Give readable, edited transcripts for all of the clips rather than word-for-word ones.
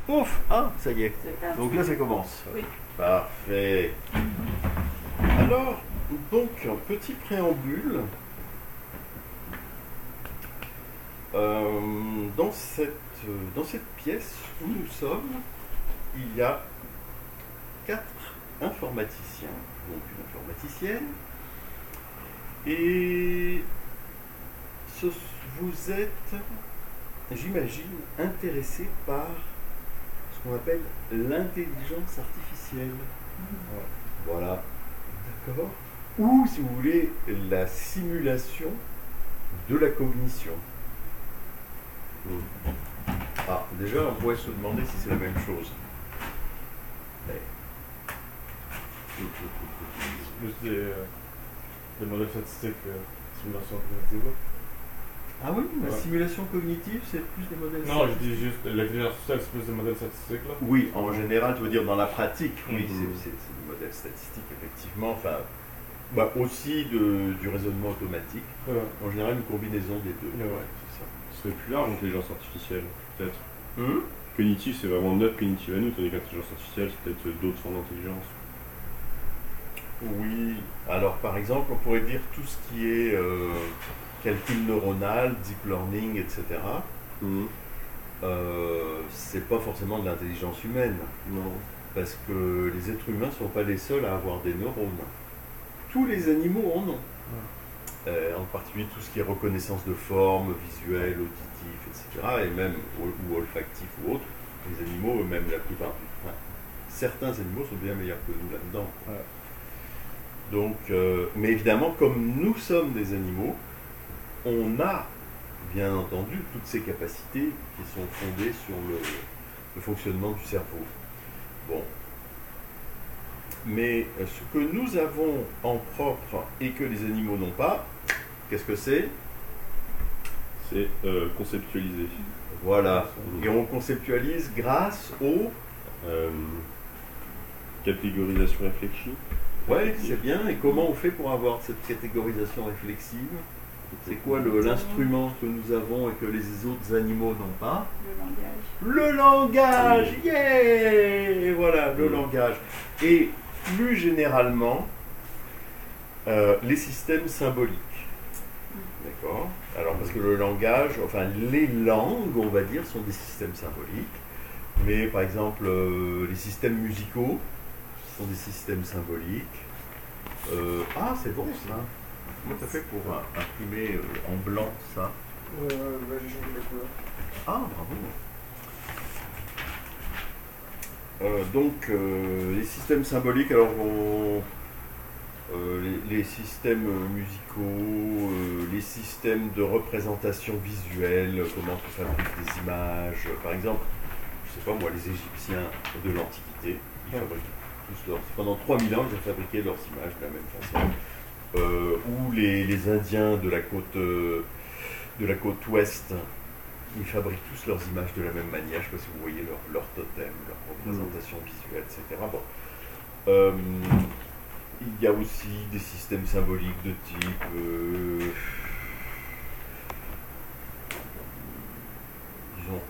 Ouf! Ah, ça y est. C'est parti. Donc là, ça commence. Oui. Parfait. Alors, donc, un petit préambule. Dans cette pièce où nous sommes, il y a 4 informaticiens, donc une informaticienne, et vous êtes, j'imagine, intéressé par ce qu'on appelle l'intelligence artificielle. Voilà, d'accord. Ou, si vous voulez, la simulation de la cognition. Ah, déjà, on pourrait se demander si c'est la même chose. Mais... C'est plus des modèles statistiques, simulation cognitive. Ah oui, la Ouais. simulation cognitive, c'est plus des modèles Non, je statistiques. dis juste l'intelligence artificielle, c'est plus des modèles statistiques. Là. Oui, en général, tu veux dire dans la pratique, oui, Mhm. c'est des modèles statistiques, effectivement. Enfin, aussi du raisonnement automatique. En général, une combinaison des deux. Ouais. C'est ça. Ce serait plus large, l'intelligence artificielle, peut-être. Hum. Cognitif, c'est vraiment notre cognitive à nous, tandis qu'intelligence artificielle, c'est peut-être d'autres formes d'intelligence. Oui, alors par exemple, on pourrait dire tout ce qui est calcul neuronal, deep learning, etc. C'est pas forcément de l'intelligence humaine, Non. parce que les êtres humains ne sont pas les seuls à avoir des neurones. Tous les animaux en ont. En particulier tout ce qui est reconnaissance de forme, visuelle, auditif, etc. Et même ou olfactif ou autre, les animaux eux-mêmes, la plupart certains animaux sont bien meilleurs que nous là-dedans. Ouais. Donc, mais évidemment, comme nous sommes des animaux, on a bien entendu toutes ces capacités qui sont fondées sur le fonctionnement du cerveau. Bon. Mais ce que nous avons en propre et que les animaux n'ont pas, qu'est-ce que c'est? C'est conceptualisé. Voilà. Et on conceptualise grâce au... Catégorisation réfléchie. Ouais, c'est bien. Et comment on fait pour avoir cette catégorisation réflexive? C'est quoi l'instrument que nous avons et que les autres animaux n'ont pas? Le langage. Le langage! Yeah! Voilà, le langage. Et plus généralement, les systèmes symboliques. D'accord? Alors, parce que le langage, enfin, les langues, on va dire, sont des systèmes symboliques. Mais, par exemple, les systèmes musicaux sont des systèmes symboliques. Ah, c'est bon, ça. Comment tu as fait pour imprimer en blanc, ça? J'ai changé la couleur. Ah, bravo. Donc, les systèmes symboliques, alors les systèmes musicaux, les systèmes de représentation visuelle, comment tu fabriques des images. Par exemple, je sais pas moi, les Égyptiens de l'Antiquité, ils fabriquaient tous pendant 3000 ans, ils ont fabriqué leurs images de la même façon. Ou les Indiens de la côte ouest, ils fabriquent tous leurs images de la même manière. Je ne sais pas si vous voyez leur totem, leur représentation visuelle, etc. Bon. Il y a aussi des systèmes symboliques de type, disons,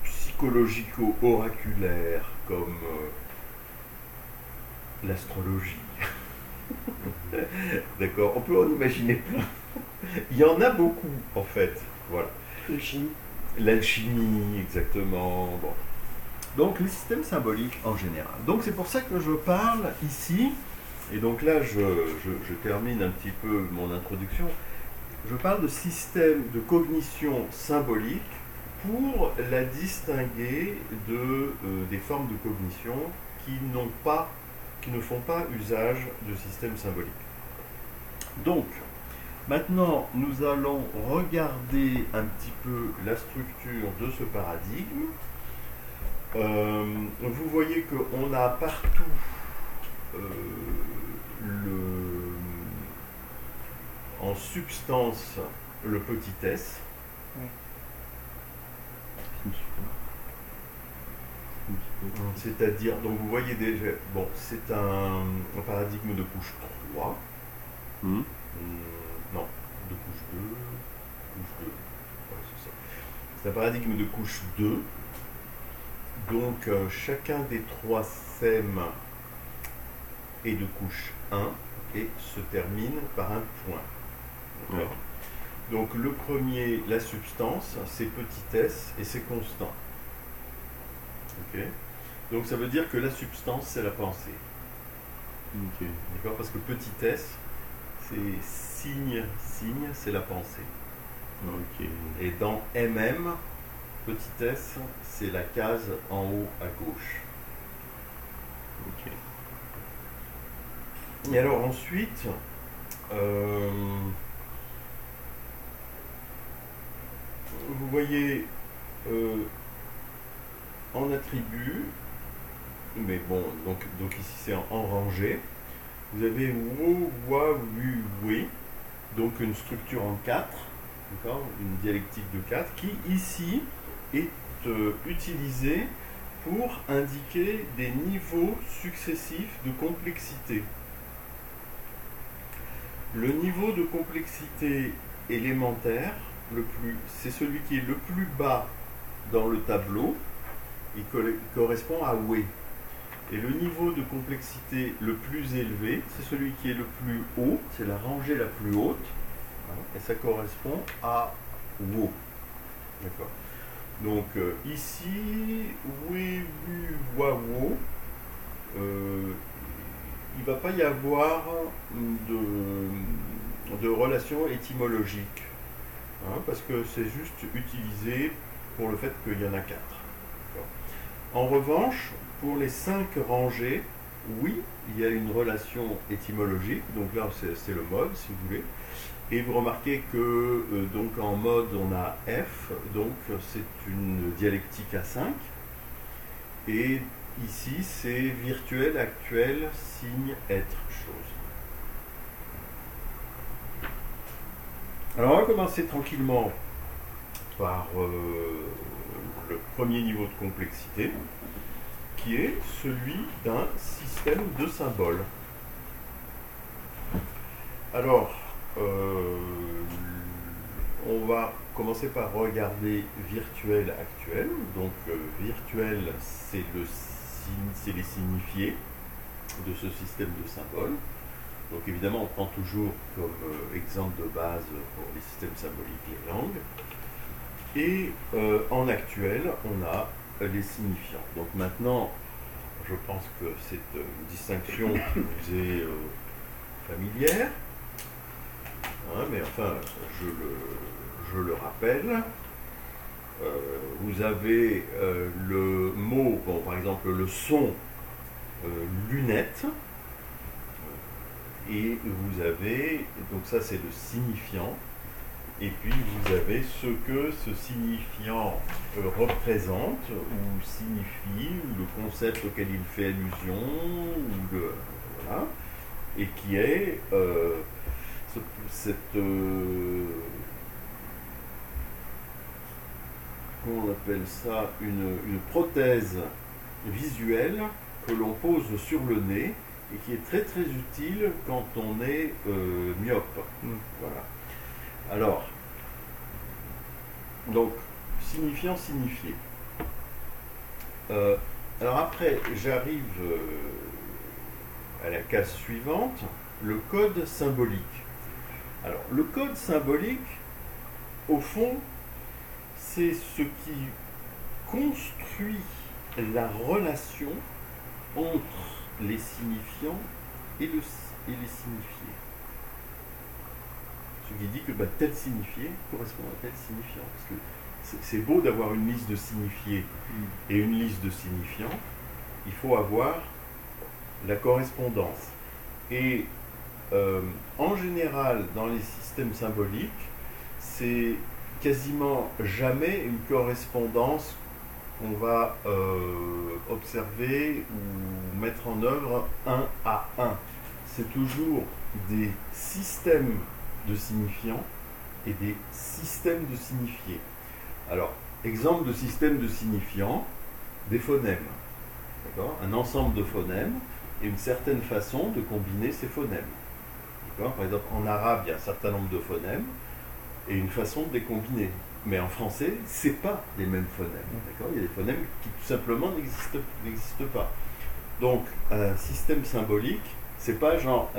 psychologico-oraculaire, comme l'astrologie. D'accord, on peut en imaginer plein. Il y en a beaucoup, en fait. Voilà. L'alchimie. L'alchimie, exactement. Bon. Donc, les systèmes symboliques en général. Donc, c'est pour ça que je parle ici. Et donc là, je termine un petit peu mon introduction. Je parle de système de cognition symbolique pour la distinguer des formes de cognition qui ne font pas usage de systèmes symboliques. Donc, maintenant, nous allons regarder un petit peu la structure de ce paradigme. Vous voyez qu'on a partout en substance le petit s. C'est-à-dire, donc vous voyez déjà, bon, c'est un paradigme de couche 3. Non, de couche 2. Ouais, c'est ça. C'est un paradigme de couche 2. Donc chacun des trois sèmes est de couche 1 et se termine par un point. D'accord. Donc le premier, la substance, c'est petit s et c'est constant. Ok. Donc ça veut dire que la substance, c'est la pensée. Ok. D'accord. Parce que petit s, c'est signe, c'est la pensée. Ok. Et dans MM, petit s, c'est la case en haut à gauche. Ok. Et alors ensuite, vous voyez en attribut, mais bon, donc ici c'est en rangée, vous avez wo, wa, wu, oui, donc une structure en 4, d'accord, une dialectique de 4, qui ici est utilisée pour indiquer des niveaux successifs de complexité. Le niveau de complexité élémentaire, c'est celui qui est le plus bas dans le tableau, il correspond à Wé. Et le niveau de complexité le plus élevé, c'est celui qui est le plus haut, c'est la rangée la plus haute, et ça correspond à Wo. D'accord. Donc ici, Wé, Wu, Wa, Wo, il ne va pas y avoir de relation étymologique, hein, parce que c'est juste utilisé pour le fait qu'il y en a 4. En revanche, pour les 5 rangées, oui, il y a une relation étymologique, donc là c'est le mode si vous voulez, et vous remarquez que donc en mode on a F, donc c'est une dialectique à 5, et ici, c'est virtuel, actuel, signe, être, chose. Alors, on va commencer tranquillement par le premier niveau de complexité, qui est celui d'un système de symboles. Alors, on va commencer par regarder virtuel, actuel. Donc, virtuel, c'est les signifiés de ce système de symboles. Donc évidemment, on prend toujours comme exemple de base pour les systèmes symboliques les langues. Et en actuel, on a les signifiants. Donc maintenant, je pense que c'est une distinction qui vous est familière. Hein, mais enfin, je le rappelle. Vous avez le mot, bon, par exemple le son lunette, et vous avez, donc ça c'est le signifiant, et puis vous avez ce que ce signifiant représente, ou signifie, ou le concept auquel il fait allusion, ou le, voilà, et qui est cette comment on appelle ça, une prothèse visuelle que l'on pose sur le nez et qui est très très utile quand on est myope. Voilà. Alors, donc, signifiant, signifié. Alors après, j'arrive à la case suivante, le code symbolique. Alors, le code symbolique, au fond, c'est ce qui construit la relation entre les signifiants et les signifiés. Ce qui dit que tel signifié correspond à tel signifiant. Parce que c'est beau d'avoir une liste de signifiés et une liste de signifiants. Il faut avoir la correspondance. Et en général, dans les systèmes symboliques, c'est quasiment jamais une correspondance qu'on va observer ou mettre en œuvre un à un. C'est toujours des systèmes de signifiants et des systèmes de signifiés. Alors, exemple de système de signifiants, des phonèmes. D'accord ? Un ensemble de phonèmes et une certaine façon de combiner ces phonèmes. D'accord ? Par exemple, en arabe, il y a un certain nombre de phonèmes et une façon de les combiner. Mais en français, c'est pas les mêmes phonèmes. D'accord ? Il y a des phonèmes qui tout simplement n'existent pas. Donc, un système symbolique, c'est pas genre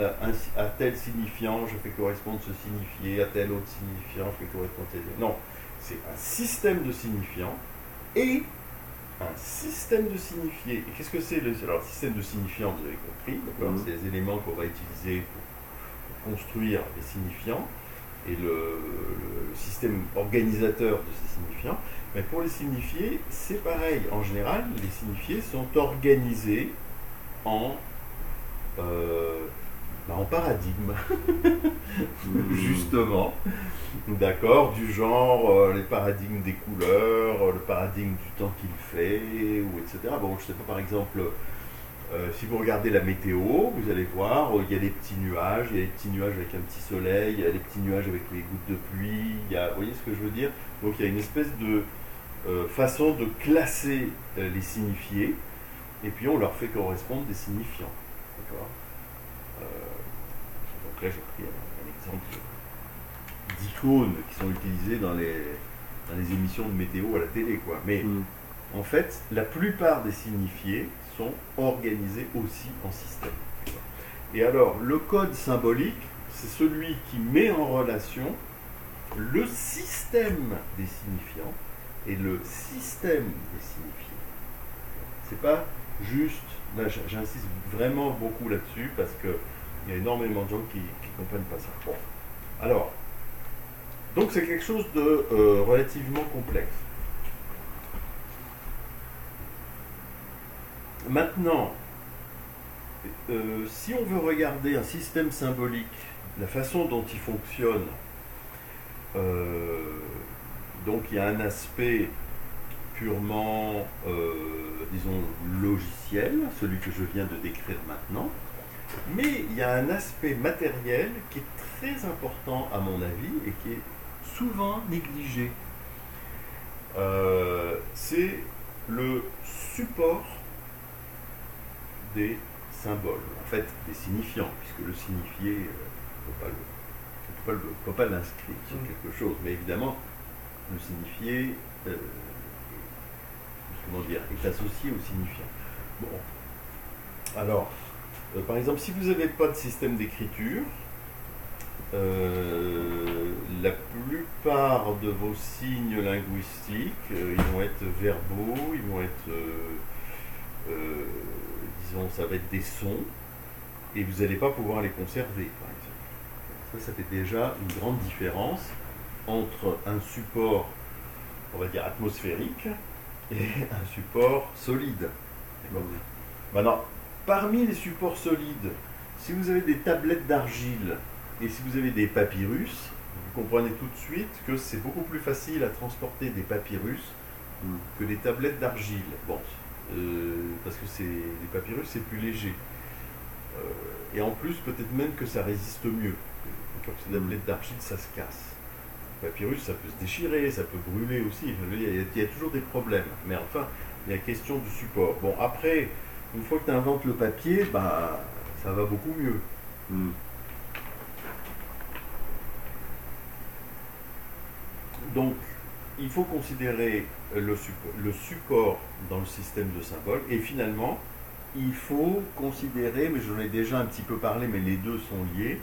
à tel signifiant, je fais correspondre ce signifié, à tel autre signifiant, je fais correspondre tel. Non, c'est un système de signifiants et un système de signifiés. Et qu'est-ce que c'est alors, le système de signifiants, vous avez compris, d'accord ? C'est les éléments qu'on va utiliser pour construire les signifiants et le système organisateur de ces signifiants. Mais pour les signifiés, c'est pareil. En général, les signifiés sont organisés en paradigme, justement, d'accord, du genre les paradigmes des couleurs, le paradigme du temps qu'il fait, ou etc. Bon, je sais pas, par exemple, si vous regardez la météo, vous allez voir, il y a des petits nuages, il y a des petits nuages avec un petit soleil, il y a des petits nuages avec les gouttes de pluie, vous voyez ce que je veux dire ? Donc il y a une espèce de façon de classer les signifiés, et puis on leur fait correspondre des signifiants. D'accord ? Donc là, j'ai pris un exemple d'icônes qui sont utilisées dans les émissions de météo à la télé, quoi. Mais en fait, la plupart des signifiés sont organisés aussi en système. Et alors, le code symbolique, c'est celui qui met en relation le système des signifiants et le système des signifiés. C'est pas juste, là j'insiste vraiment beaucoup là-dessus parce qu'il y a énormément de gens qui ne comprennent pas ça. Bon. Alors, donc c'est quelque chose de relativement complexe. Maintenant, si on veut regarder un système symbolique, la façon dont il fonctionne, donc il y a un aspect purement, disons, logiciel, celui que je viens de décrire maintenant, mais il y a un aspect matériel qui est très important à mon avis et qui est souvent négligé. C'est le support des symboles, en fait des signifiants, puisque le signifié, on ne peut pas l'inscrire sur quelque chose, mais évidemment, le signifié est associé au signifiant. Bon. Alors, par exemple, si vous n'avez pas de système d'écriture, la plupart de vos signes linguistiques, ils vont être verbaux, ils vont être, disons, ça va être des sons, et vous n'allez pas pouvoir les conserver, par exemple. Ça fait déjà une grande différence entre un support, on va dire, atmosphérique, et un support solide. Maintenant, parmi les supports solides, si vous avez des tablettes d'argile et si vous avez des papyrus, vous comprenez tout de suite que c'est beaucoup plus facile à transporter des papyrus que des tablettes d'argile. Bon, parce que les papyrus, c'est plus léger. Et en plus, peut-être même que ça résiste mieux. Quand c'est des tablettes d'argile, ça se casse. Le papyrus, ça peut se déchirer, ça peut brûler aussi. Il y a toujours des problèmes. Mais enfin, il y a question du support. Bon, après, une fois que tu inventes le papier, ça va beaucoup mieux. Donc, il faut considérer le support dans le système de symboles. Et finalement, il faut considérer, mais j'en ai déjà un petit peu parlé, mais les deux sont liés,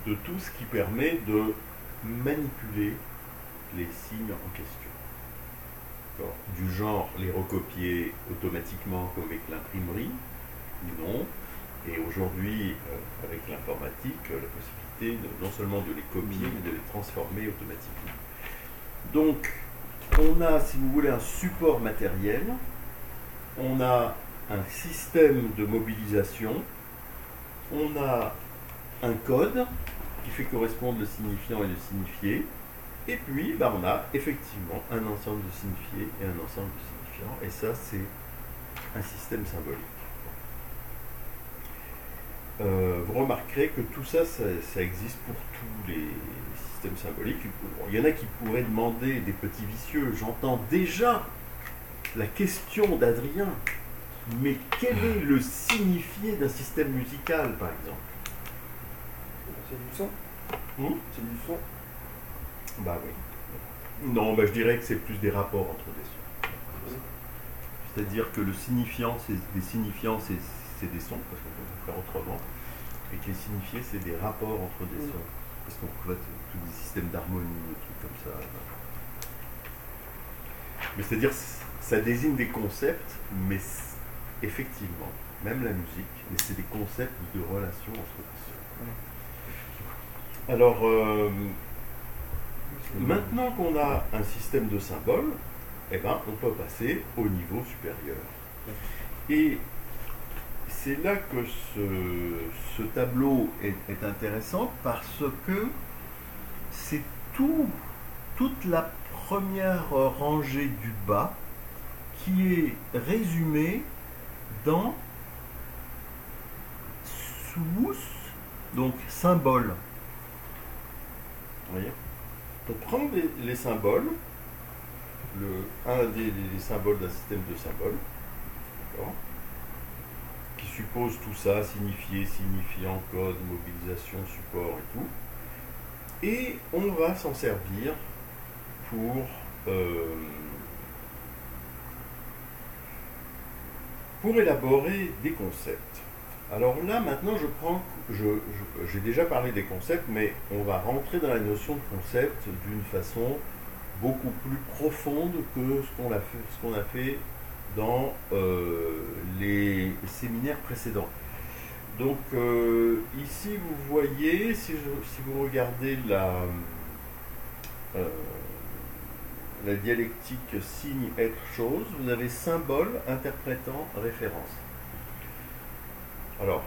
de tout ce qui permet de manipuler les signes en question. Du genre les recopier automatiquement comme avec l'imprimerie, ou non. Et aujourd'hui, avec l'informatique, la possibilité non seulement de les copier, mais de les transformer automatiquement. Donc, on a, si vous voulez, un support matériel, on a un système de mobilisation, on a un code qui fait correspondre le signifiant et le signifié, et puis on a effectivement un ensemble de signifiés et un ensemble de signifiants, et ça c'est un système symbolique. Vous remarquerez que tout ça, ça existe pour tous les systèmes symboliques. Il y en a qui pourraient demander des petits vicieux. J'entends déjà la question d'Adrien. Mais quel est le signifié d'un système musical, par exemple? C'est du son. C'est du son. Bah oui. Non, je dirais que c'est plus des rapports entre des sons. C'est-à-dire que le signifiant, des signifiants, c'est des sons, parce qu'on peut faire autrement, et que les signifiés, c'est des rapports entre des sons. Parce qu'on voit tous des systèmes d'harmonie, des trucs comme ça. Mais c'est-à-dire, ça désigne des concepts, mais effectivement, même la musique, mais c'est des concepts de relation entre des sons. Alors, maintenant qu'on a un système de symboles, eh ben, on peut passer au niveau supérieur. Et c'est là que ce tableau est intéressant parce que c'est toute la première rangée du bas qui est résumée dans sous, donc symbole. Vous voyez ? Donc prendre les symboles, un des symboles d'un système de symboles, d'accord, qui suppose tout ça, signifié, signifiant, code, mobilisation, support et tout. Et on va s'en servir pour élaborer des concepts. Alors là, maintenant, j'ai déjà parlé des concepts, mais on va rentrer dans la notion de concept d'une façon beaucoup plus profonde que ce qu'on a fait dans les séminaires précédents. Donc ici, vous voyez, si vous regardez la dialectique signe, être, chose, vous avez symbole, interprétant, référence. Alors,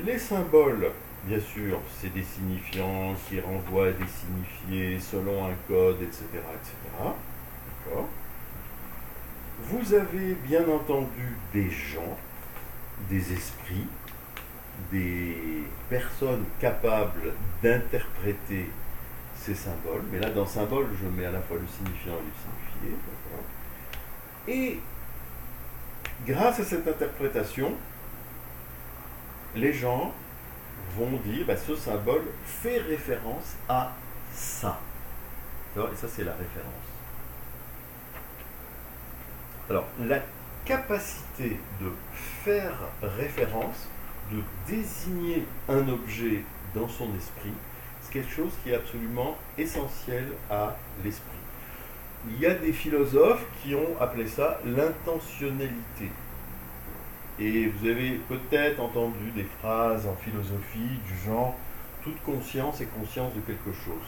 les symboles, bien sûr, c'est des signifiants qui renvoient à des signifiés selon un code, etc. etc. D'accord. Vous avez bien entendu des gens, des esprits, des personnes capables d'interpréter ces symboles. Mais là, dans symbole, je mets à la fois le signifiant et le signifié. D'accord. Et grâce à cette interprétation, les gens vont dire, ce symbole fait référence à ça. Et ça, c'est la référence. Alors, la capacité de faire référence, de désigner un objet dans son esprit, c'est quelque chose qui est absolument essentiel à l'esprit. Il y a des philosophes qui ont appelé ça l'intentionnalité. Et vous avez peut-être entendu des phrases en philosophie du genre « toute conscience est conscience de quelque chose ».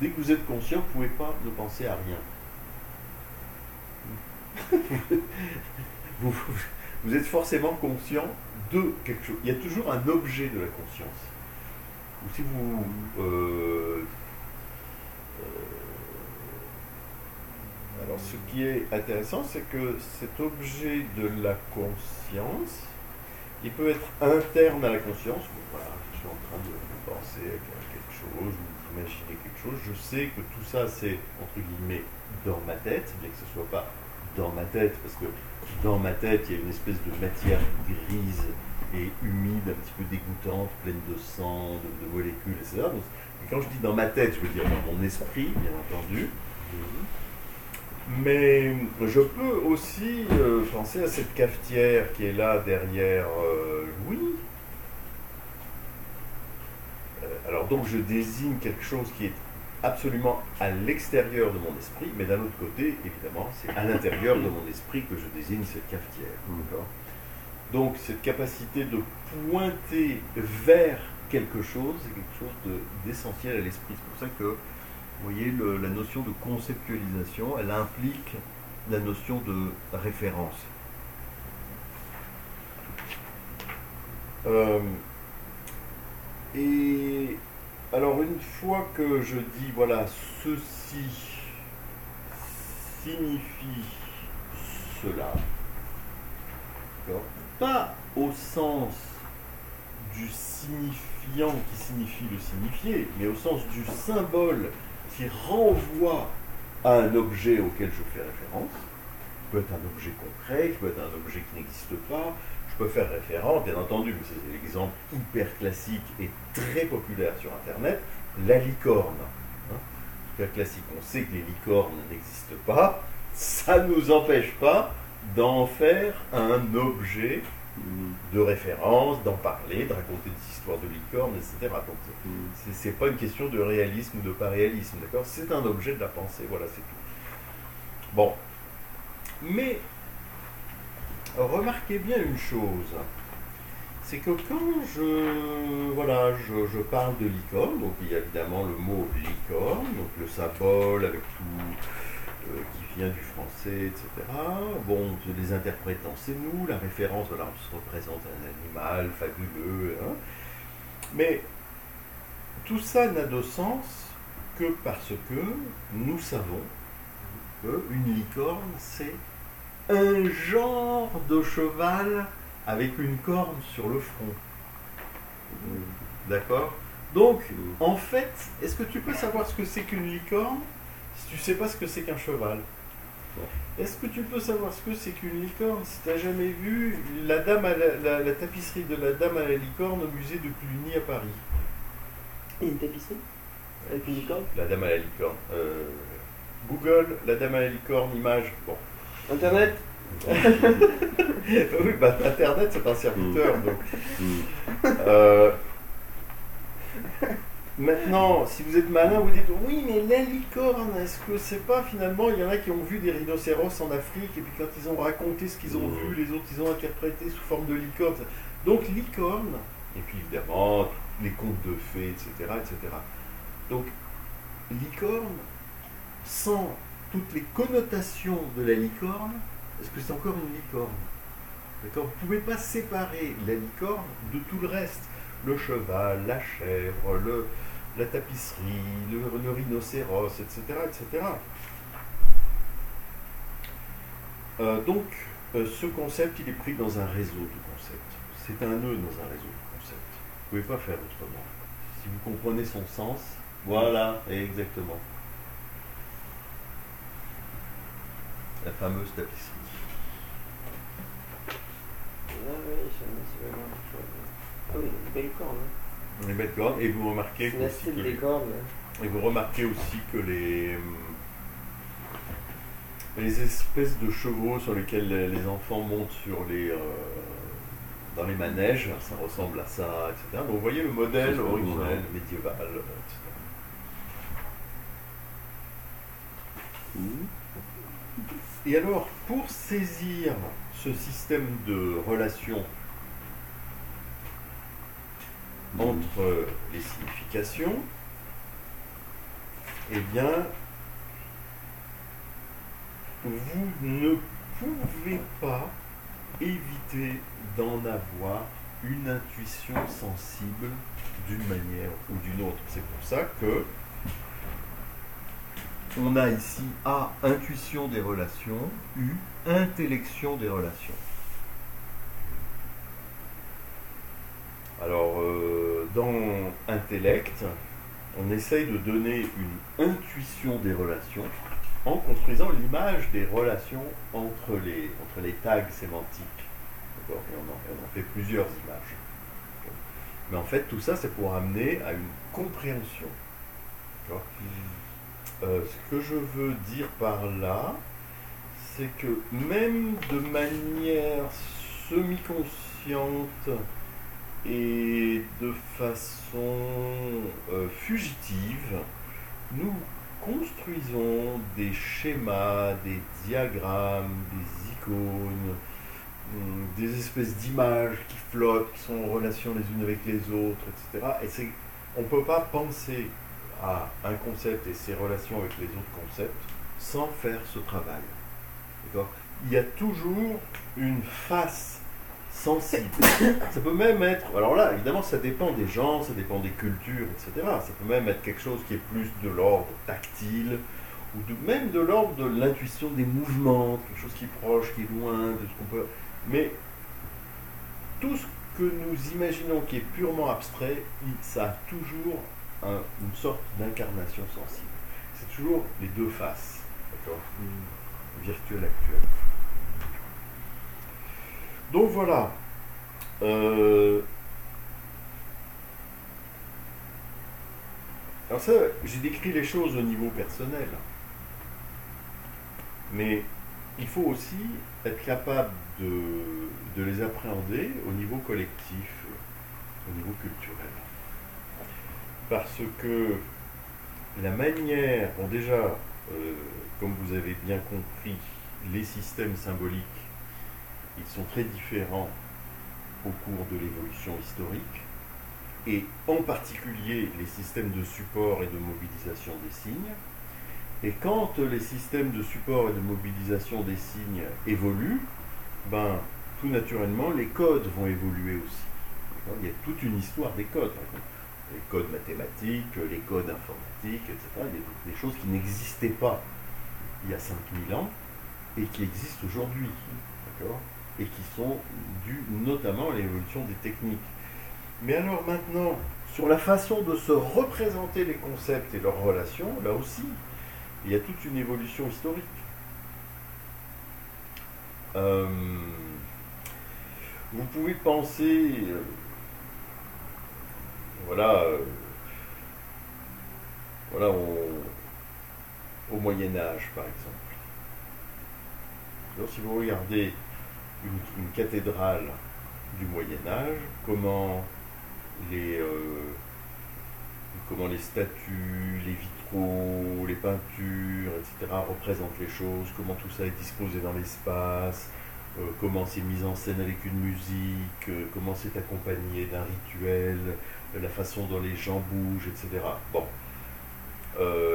Dès que vous êtes conscient, vous ne pouvez pas ne penser à rien. Vous êtes forcément conscient de quelque chose. Il y a toujours un objet de la conscience. Ou si vous... alors, ce qui est intéressant, c'est que cet objet de la conscience, il peut être interne à la conscience. Voilà, je suis en train de penser à quelque chose, ou d'imaginer quelque chose. Je sais que tout ça, c'est, entre guillemets, dans ma tête, bien que ce ne soit pas dans ma tête, parce que dans ma tête, il y a une espèce de matière grise et humide, un petit peu dégoûtante, pleine de sang, de molécules, etc. Donc, et quand je dis dans ma tête, je veux dire dans mon esprit, bien entendu. Mais je peux aussi penser à cette cafetière qui est là derrière Louis. Alors donc je désigne quelque chose qui est absolument à l'extérieur de mon esprit, mais d'un autre côté, évidemment, c'est à l'intérieur de mon esprit que je désigne cette cafetière. D'accord ? Donc cette capacité de pointer vers quelque chose, c'est quelque chose d'essentiel à l'esprit. C'est pour ça que, vous voyez, la notion de conceptualisation, elle implique la notion de référence. Et alors une fois que je dis, voilà, ceci signifie cela, d'accord, pas au sens du signifiant qui signifie le signifié, mais au sens du symbole qui renvoie à un objet auquel je fais référence. Ça peut être un objet concret, ça peut être un objet qui n'existe pas, je peux faire référence, bien entendu, mais c'est l'exemple hyper classique et très populaire sur Internet, la licorne. cas classique, on sait que les licornes n'existent pas, ça ne nous empêche pas d'en faire un objet de référence, d'en parler, de raconter des histoires de licornes, etc. Donc c'est pas une question de réalisme ou de pas réalisme, d'accord? C'est un objet de la pensée, voilà, c'est tout. Bon. Mais remarquez bien une chose, c'est que quand je parle de licorne, donc il y a évidemment le mot licorne, donc le symbole avec tout qui vient du français, etc. Bon, les interprétants, c'est nous, la référence, voilà, on se représente un animal fabuleux, hein. Mais tout ça n'a de sens que parce que nous savons qu'une licorne, c'est un genre de cheval avec une corne sur le front. D'accord? Donc, en fait, est-ce que tu peux savoir ce que c'est qu'une licorne si tu ne sais pas ce que c'est qu'un cheval? Est-ce que tu peux savoir ce que c'est qu'une licorne si tu n'as jamais vu la tapisserie de la dame à la licorne au musée de Cluny à Paris? Il y a une tapisserie avec une licorne? La dame à la licorne. Google, la dame à la licorne, image. Bon. Internet? Oui, bah, Internet, c'est un serviteur. Donc. Maintenant, si vous êtes malin, vous dites oui, mais la licorne, est-ce que c'est pas finalement, il y en a qui ont vu des rhinocéros en Afrique, et puis quand ils ont raconté ce qu'ils ont vu, les autres, ils ont interprété sous forme de licorne. Donc, licorne, et puis évidemment, les contes de fées, etc., etc. Donc, licorne, sans toutes les connotations de la licorne, est-ce que c'est encore une licorne? D'accord? Vous ne pouvez pas séparer la licorne de tout le reste. Le cheval, la chèvre, la tapisserie, le rhinocéros, etc., etc. Donc, ce concept, il est pris dans un réseau de concepts. C'est un nœud dans un réseau de concepts. Vous ne pouvez pas faire autrement. Si vous comprenez son sens, voilà, exactement. La fameuse tapisserie. Ah oui, c'est vraiment quelque chose. Ah oui, une belle corne. Hein. Les belles cornes, et vous remarquez C'est la aussi style que des cornes. Hein. et vous remarquez aussi que les espèces de chevaux sur lesquels les enfants montent dans les manèges, ça ressemble à ça, etc. Donc vous voyez le modèle originel, médiéval, etc. Et alors, pour saisir ce système de relations entre les significations, eh bien, vous ne pouvez pas éviter d'en avoir une intuition sensible d'une manière ou d'une autre. C'est pour ça que on a ici A, intuition des relations, U, intellection des relations. Alors, dans intellect, on essaye de donner une intuition des relations en construisant l'image des relations entre les tags sémantiques. Et on en fait plusieurs images. Mais en fait, tout ça, c'est pour amener à une compréhension. Ce que je veux dire par là, c'est que même de manière semi-consciente et de façon fugitive, nous construisons des schémas, des diagrammes, des icônes, des espèces d'images qui flottent, qui sont en relation les unes avec les autres, etc. Et on ne peut pas penser à un concept et ses relations avec les autres concepts sans faire ce travail. D'accord? Il y a toujours une face sensible. Ça peut même être, alors là, évidemment, ça dépend des gens, ça dépend des cultures, etc. Ça peut même être quelque chose qui est plus de l'ordre tactile, ou même de l'ordre de l'intuition des mouvements, quelque chose qui est proche, qui est loin, de ce qu'on peut... Mais tout ce que nous imaginons qui est purement abstrait, ça a toujours une sorte d'incarnation sensible. C'est toujours les deux faces, d'accord, virtuel, actuel. Donc voilà. Alors ça, j'ai décrit les choses au niveau personnel. Mais il faut aussi être capable de les appréhender au niveau collectif, au niveau culturel. Parce que la manière, bon déjà, comme vous avez bien compris, les systèmes symboliques, ils sont très différents au cours de l'évolution historique, et en particulier les systèmes de support et de mobilisation des signes. Et quand les systèmes de support et de mobilisation des signes évoluent, ben, tout naturellement, les codes vont évoluer aussi. Il y a toute une histoire des codes. Les codes mathématiques, les codes informatiques, etc. Il y a des choses qui n'existaient pas il y a 5000 ans et qui existent aujourd'hui. D'accord ? Et qui sont dues notamment à l'évolution des techniques. Mais alors maintenant, sur la façon de se représenter les concepts et leurs relations, là aussi, il y a toute une évolution historique. Vous pouvez penser, voilà au Moyen-Âge, par exemple. Alors, si vous regardez une cathédrale du Moyen-Âge, comment les statues, les vitraux, les peintures, etc. représentent les choses, comment tout ça est disposé dans l'espace, comment c'est mis en scène avec une musique, comment c'est accompagné d'un rituel, la façon dont les gens bougent, etc. Bon.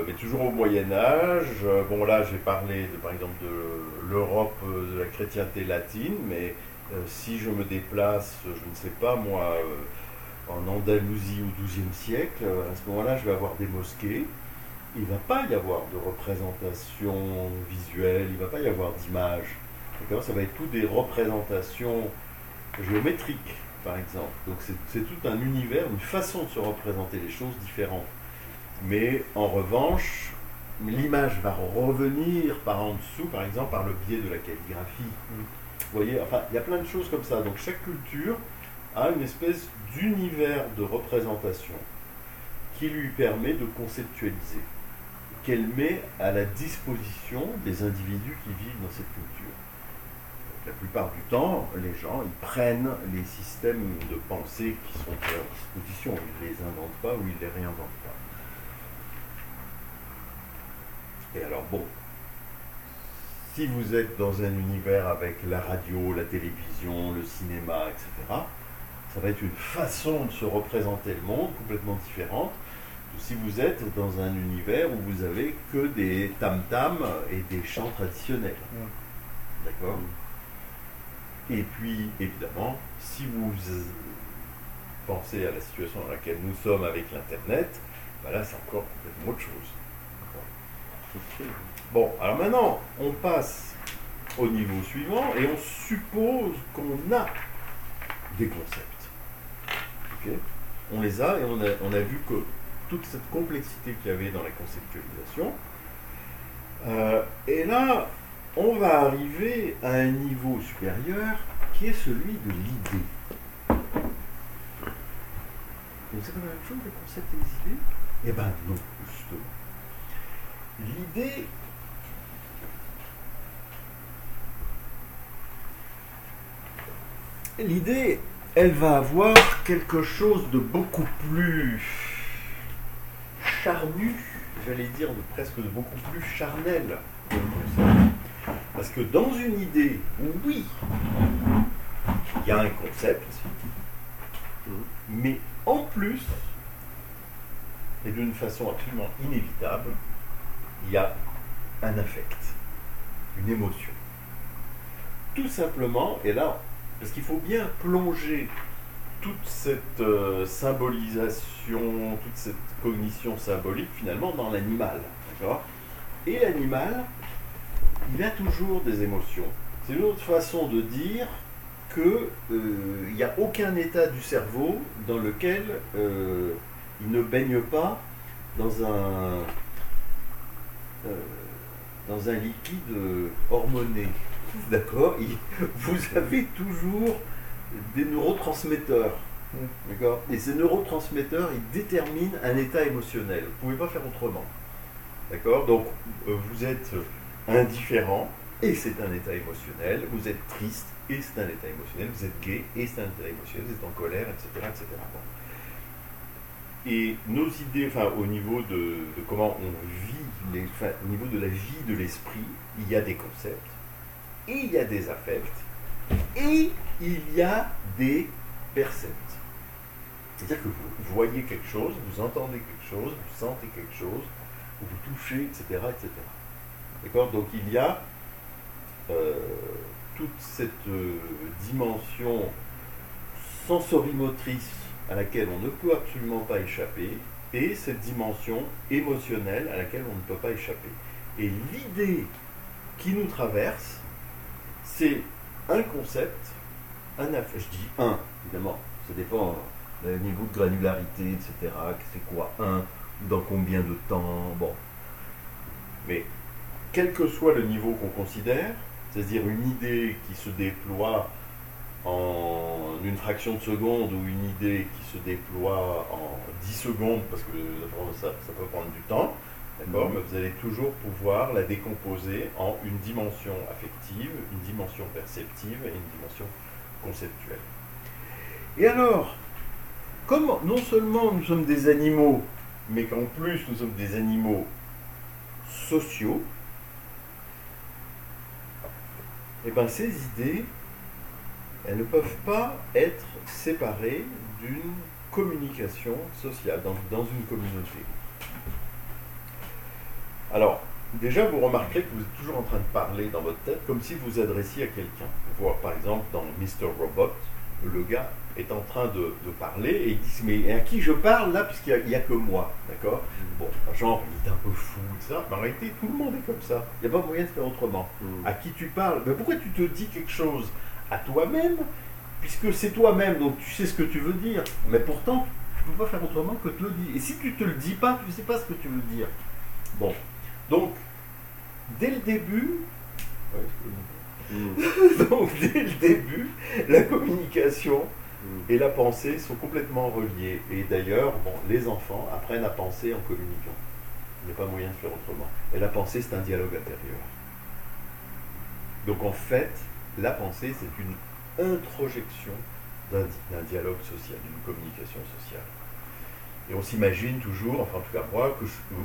Mais toujours au Moyen-Âge, bon là j'ai parlé par exemple de l'Europe de la chrétienté latine, mais si je me déplace, je ne sais pas moi, en Andalousie au XIIe siècle, à ce moment-là je vais avoir des mosquées, il ne va pas y avoir de représentation visuelle, il ne va pas y avoir d'image. Ça va être tout des représentations géométriques, par exemple. Donc c'est tout un univers, une façon de se représenter les choses différentes. Mais en revanche, l'image va revenir par en dessous, par exemple, par le biais de la calligraphie. Vous voyez, enfin, il y a plein de choses comme ça. Donc chaque culture a une espèce d'univers de représentation qui lui permet de conceptualiser, qu'elle met à la disposition des individus qui vivent dans cette culture. La plupart du temps, les gens, ils prennent les systèmes de pensée qui sont à leur disposition. Ils ne les inventent pas ou ils ne les réinventent pas. Et alors bon, si vous êtes dans un univers avec la radio, la télévision, le cinéma, etc., ça va être une façon de se représenter le monde complètement différente de si vous êtes dans un univers où vous avez que des tam-tams et des chants traditionnels. D'accord ? Et puis, évidemment, si vous pensez à la situation dans laquelle nous sommes avec l'Internet, ben là, c'est encore complètement autre chose. Bon, alors maintenant, on passe au niveau suivant et on suppose qu'on a des concepts. Okay ? On les a et on a vu que toute cette complexité qu'il y avait dans la conceptualisation. Et là, on va arriver à un niveau supérieur qui est celui de l'idée. Vous savez la même chose, les concepts et les idées ? Eh bien non, justement. L'idée, elle va avoir quelque chose de beaucoup plus charnu, j'allais dire presque de beaucoup plus charnel que le concept. Parce que dans une idée, oui, il y a un concept, mais en plus, et d'une façon absolument inévitable, il y a un affect, une émotion. Tout simplement, et là, parce qu'il faut bien plonger toute cette symbolisation, toute cette cognition symbolique finalement dans l'animal. D'accord ? Et l'animal, il a toujours des émotions. C'est une autre façon de dire qu'il n'y a aucun état du cerveau dans lequel il ne baigne pas dans un liquide hormoné. D'accord ? Vous avez toujours des neurotransmetteurs D'accord? Et ces neurotransmetteurs, ils déterminent un état émotionnel. Vous ne pouvez pas faire autrement. D'accord? Donc, vous êtes indifférent, et c'est un état émotionnel. Vous êtes triste, et c'est un état émotionnel. Vous êtes gai, et c'est un état émotionnel. Vous êtes en colère, etc. etc. Bon. Et nos idées, enfin, au niveau de comment on vit, au niveau de la vie de l'esprit, il y a des concepts, et il y a des affects, et il y a des percepts. C'est-à-dire que vous voyez quelque chose, vous entendez quelque chose, vous sentez quelque chose, vous touchez, etc. etc. D'accord? Donc il y a toute cette dimension sensorimotrice à laquelle on ne peut absolument pas échapper, et cette dimension émotionnelle à laquelle on ne peut pas échapper. Et l'idée qui nous traverse, c'est un concept, je dis un, évidemment, ça dépend du niveau de granularité, etc. C'est quoi un, dans combien de temps, bon. Mais quel que soit le niveau qu'on considère, c'est-à-dire une idée qui se déploie en une fraction de seconde ou une idée qui se déploie en 10 secondes, parce que ça peut prendre du temps, d'accord, mais vous allez toujours pouvoir la décomposer en une dimension affective, une dimension perceptive et une dimension conceptuelle. Et alors, comme non seulement nous sommes des animaux, mais qu'en plus nous sommes des animaux sociaux, et bien ces idées, elles ne peuvent pas être séparées d'une communication sociale, dans une communauté. Alors, déjà, vous remarquerez que vous êtes toujours en train de parler dans votre tête comme si vous vous adressiez à quelqu'un. Voir, par exemple, dans Mr. Robot, le gars est en train de parler et il dit « Mais à qui je parle là, puisqu'il n'y a que moi ?» D'accord? Bon, genre, il est un peu fou, etc. Mais en réalité, tout le monde est comme ça. Il n'y a pas moyen de faire autrement. À qui tu parles? Mais pourquoi tu te dis quelque chose à toi-même, puisque c'est toi-même, donc tu sais ce que tu veux dire, mais pourtant tu ne peux pas faire autrement que te le dire. Et si tu ne te le dis pas, tu ne sais pas ce que tu veux dire. Bon, donc dès le début, la communication et la pensée sont complètement reliées. Et d'ailleurs, bon, les enfants apprennent à penser en communiquant. Il n'y a pas moyen de faire autrement. Et la pensée, c'est un dialogue intérieur. Donc en fait, la pensée, c'est une introjection d'un dialogue social, d'une communication sociale. Et on s'imagine toujours, enfin en tout cas moi,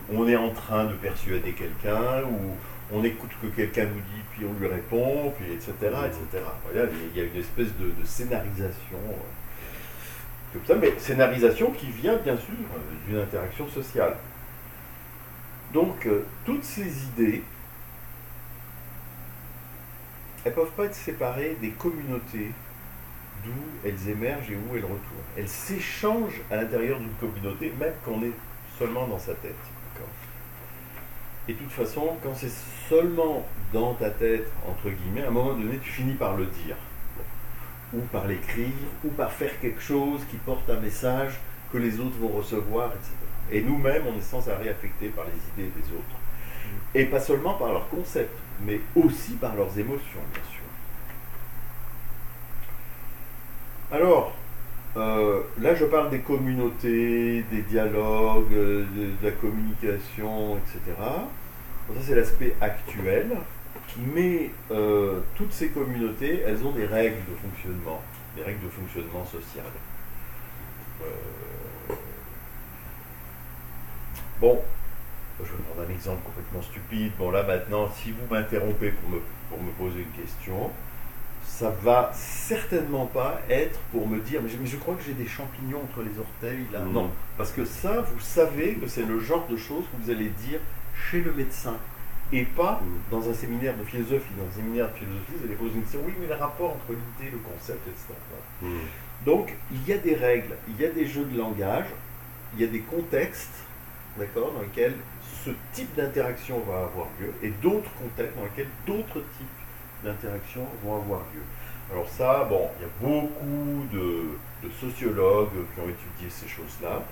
qu'on est en train de persuader quelqu'un, ou on écoute ce que quelqu'un nous dit, puis on lui répond, puis etc. etc. Voilà, il y a une espèce de scénarisation, comme ça, mais scénarisation qui vient bien sûr d'une interaction sociale. Donc, toutes ces idées, elles ne peuvent pas être séparées des communautés d'où elles émergent et où elles retournent. Elles s'échangent à l'intérieur d'une communauté, même quand on est seulement dans sa tête. Et de toute façon, quand c'est seulement dans ta tête, entre guillemets, à un moment donné, tu finis par le dire. Ou par l'écrire, ou par faire quelque chose qui porte un message que les autres vont recevoir, etc. Et nous-mêmes, on est sans arrêt affectés par les idées des autres. Et pas seulement par leurs concepts, mais aussi par leurs émotions, bien sûr. Alors, là je parle des communautés, des dialogues, de la communication, etc. Donc ça c'est l'aspect actuel, mais toutes ces communautés, elles ont des règles de fonctionnement social. Bon, je vais prendre un exemple complètement stupide. Bon là maintenant, si vous m'interrompez pour me poser une question, ça va certainement pas être pour me dire mais je crois que j'ai des champignons entre les orteils là. Non, parce que ça, vous savez que c'est le genre de choses que vous allez dire chez le médecin et pas dans un séminaire de philosophie. Dans un séminaire de philosophie, vous allez poser une question, oui, mais le rapport entre l'idée, le concept, etc. Donc, il y a des règles, il y a des jeux de langage, il y a des contextes, d'accord, dans lesquels ce type d'interaction va avoir lieu, et d'autres contextes dans lesquels d'autres types d'interactions vont avoir lieu. Alors ça, bon, il y a beaucoup de sociologues qui ont étudié ces choses-là,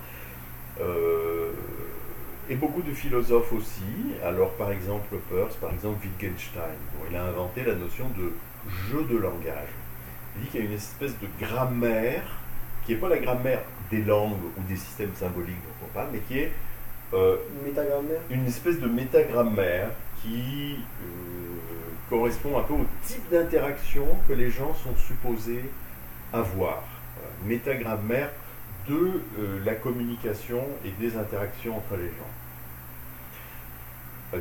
et beaucoup de philosophes aussi. Alors par exemple Peirce, par exemple Wittgenstein, bon, il a inventé la notion de jeu de langage. Il dit qu'il y a une espèce de grammaire qui qui n'est pas la grammaire des langues ou des systèmes symboliques dont on parle, mais qui est Métagrammaire. une espèce de métagrammaire qui correspond un peu au type d'interaction que les gens sont supposés avoir. Voilà. Métagrammaire de la communication et des interactions entre les gens.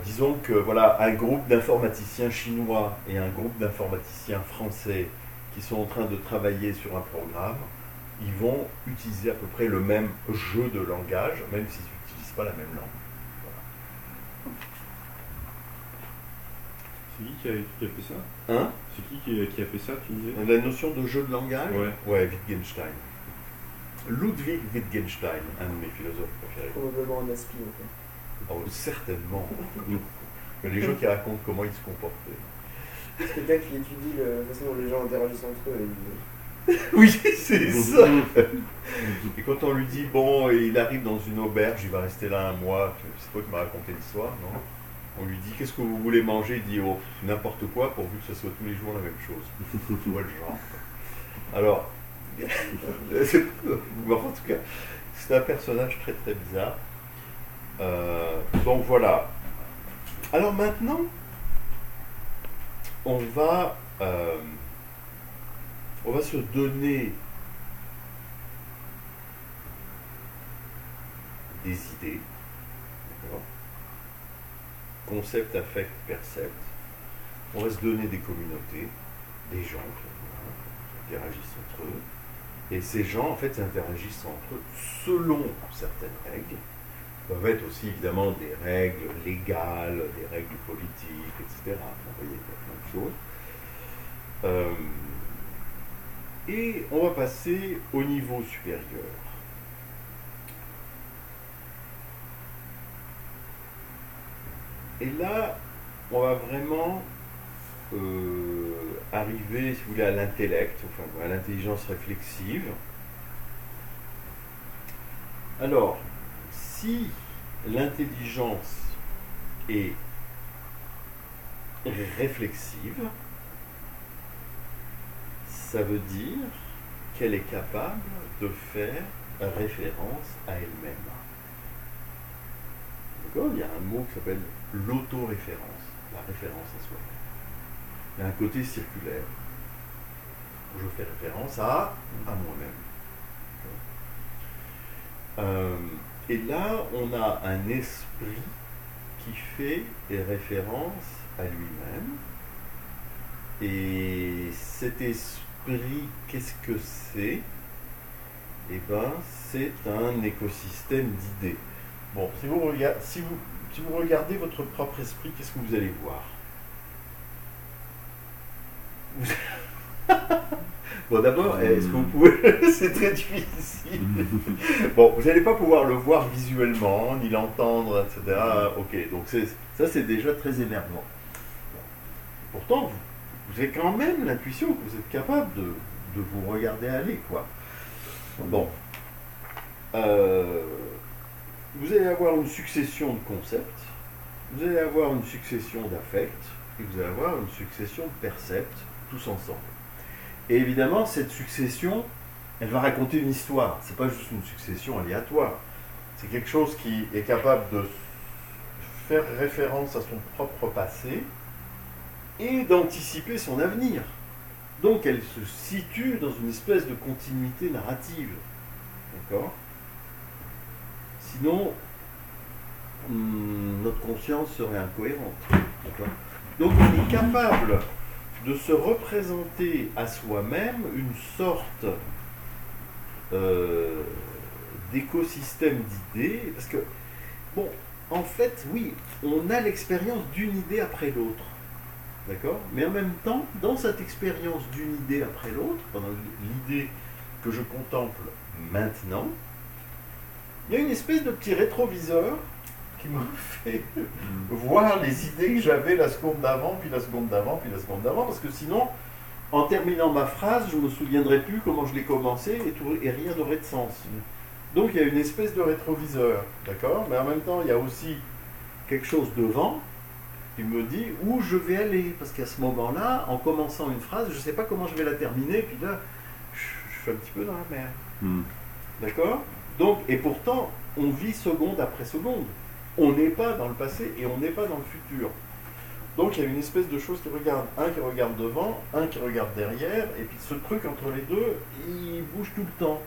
Disons que voilà, un groupe d'informaticiens chinois et un groupe d'informaticiens français qui sont en train de travailler sur un programme, ils vont utiliser à peu près le même jeu de langage, même s'ils n'utilisent pas la même langue. C'est qui a fait ça? Hein? C'est qui a fait ça, tu disais? La notion de jeu de langage? Ouais. Wittgenstein. Ludwig Wittgenstein, un de mes philosophes préférés. Probablement un aspi, en fait. Oh, certainement. Mais les gens qui racontent comment ils se comportaient. C'est quelqu'un qui étudie la façon dont les gens interagissent entre eux. Oui, c'est ça. Et quand on lui dit, bon, il arrive dans une auberge, il va rester là un mois, c'est toi qui m'as raconté l'histoire, non? On lui dit, qu'est-ce que vous voulez manger? Il dit, oh, n'importe quoi, pourvu que ce soit tous les jours la même chose. Tu vois le genre. Alors, en tout cas, c'est un personnage très très bizarre. Donc voilà. Alors maintenant, on va se donner des idées, d'accord? Concept, affect, percept. On va se donner des communautés, des gens qui interagissent entre eux. Et ces gens, en fait, interagissent entre eux selon certaines règles. Peuvent être aussi évidemment des règles légales, des règles politiques, etc. Vous voyez, il y a plein de choses. Et on va passer au niveau supérieur. Et là, on va vraiment arriver, si vous voulez, à l'intellect, enfin à l'intelligence réflexive. Alors, si l'intelligence est réflexive, ça veut dire qu'elle est capable de faire référence à elle-même. D'accord? Il y a un mot qui s'appelle l'autoréférence, la référence à soi-même. Il y a un côté circulaire. Je fais référence à moi-même. Et là, on a un esprit qui fait référence à lui-même. Et cet esprit, qu'est-ce que c'est? Eh bien, c'est un écosystème d'idées. Bon, si vous regardez votre propre esprit, qu'est-ce que vous allez voir? Bon, d'abord, est-ce que vous pouvez... C'est très difficile. Bon, vous n'allez pas pouvoir le voir visuellement, ni l'entendre, etc. Ok, donc ça, c'est déjà très énervant. Pourtant, vous avez quand même l'intuition que vous êtes capable de vous regarder aller, quoi. Bon. Vous allez avoir une succession de concepts, vous allez avoir une succession d'affects, et vous allez avoir une succession de percepts, tous ensemble. Et évidemment, cette succession, elle va raconter une histoire. C'est pas juste une succession aléatoire. C'est quelque chose qui est capable de faire référence à son propre passé et d'anticiper son avenir. Donc, elle se situe dans une espèce de continuité narrative. D'accord? Sinon, notre conscience serait incohérente. D'accord? Donc, elle est capable de se représenter à soi-même une sorte d'écosystème d'idées, parce que, bon, en fait, oui, on a l'expérience d'une idée après l'autre, d'accord? Mais en même temps, dans cette expérience d'une idée après l'autre, pendant l'idée que je contemple maintenant, il y a une espèce de petit rétroviseur qui me fait voir les idées que j'avais la seconde d'avant, puis la seconde d'avant, puis la seconde d'avant, parce que sinon, en terminant ma phrase, je ne me souviendrai plus comment je l'ai commencé et rien n'aurait de sens. Donc il y a une espèce de rétroviseur, d'accord? Mais en même temps, il y a aussi quelque chose devant qui me dit où je vais aller, parce qu'à ce moment-là, en commençant une phrase, je ne sais pas comment je vais la terminer, puis là, je suis un petit peu dans la merde. Hmm. D'accord? Donc, et pourtant, on vit seconde après seconde. On n'est pas dans le passé et on n'est pas dans le futur. Donc il y a une espèce de chose qui regarde, un qui regarde devant, un qui regarde derrière, et puis ce truc entre les deux, il bouge tout le temps.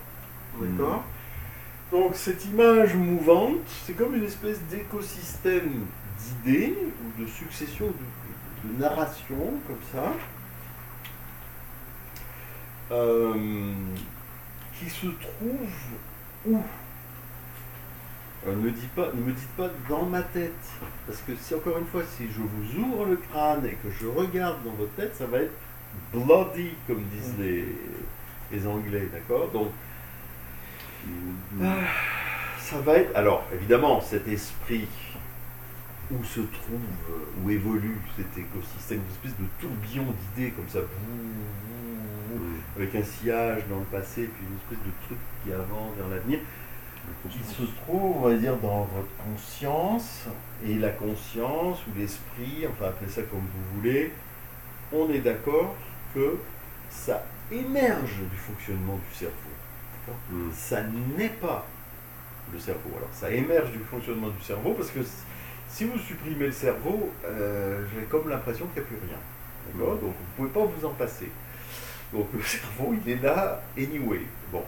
D'accord? Donc cette image mouvante, c'est comme une espèce d'écosystème d'idées, ou de succession de narration, comme ça, qui se trouve où? Ne me dites pas dans ma tête, parce que si encore une fois, si je vous ouvre le crâne et que je regarde dans votre tête, ça va être bloody, comme disent les Anglais, d'accord? Donc, ça va être, alors évidemment, cet esprit où se trouve, où évolue cet écosystème, une espèce de tourbillon d'idées comme ça, avec un sillage dans le passé, puis une espèce de truc qui avance vers l'avenir. Il se trouve, on va dire, dans votre conscience, et la conscience ou l'esprit, enfin appelez ça comme vous voulez, on est d'accord que ça émerge du fonctionnement du cerveau. Ça n'est pas le cerveau. Alors ça émerge du fonctionnement du cerveau parce que si vous supprimez le cerveau, j'ai comme l'impression qu'il n'y a plus rien. D'accord? Donc vous ne pouvez pas vous en passer. Donc le cerveau, il est là anyway. Bon.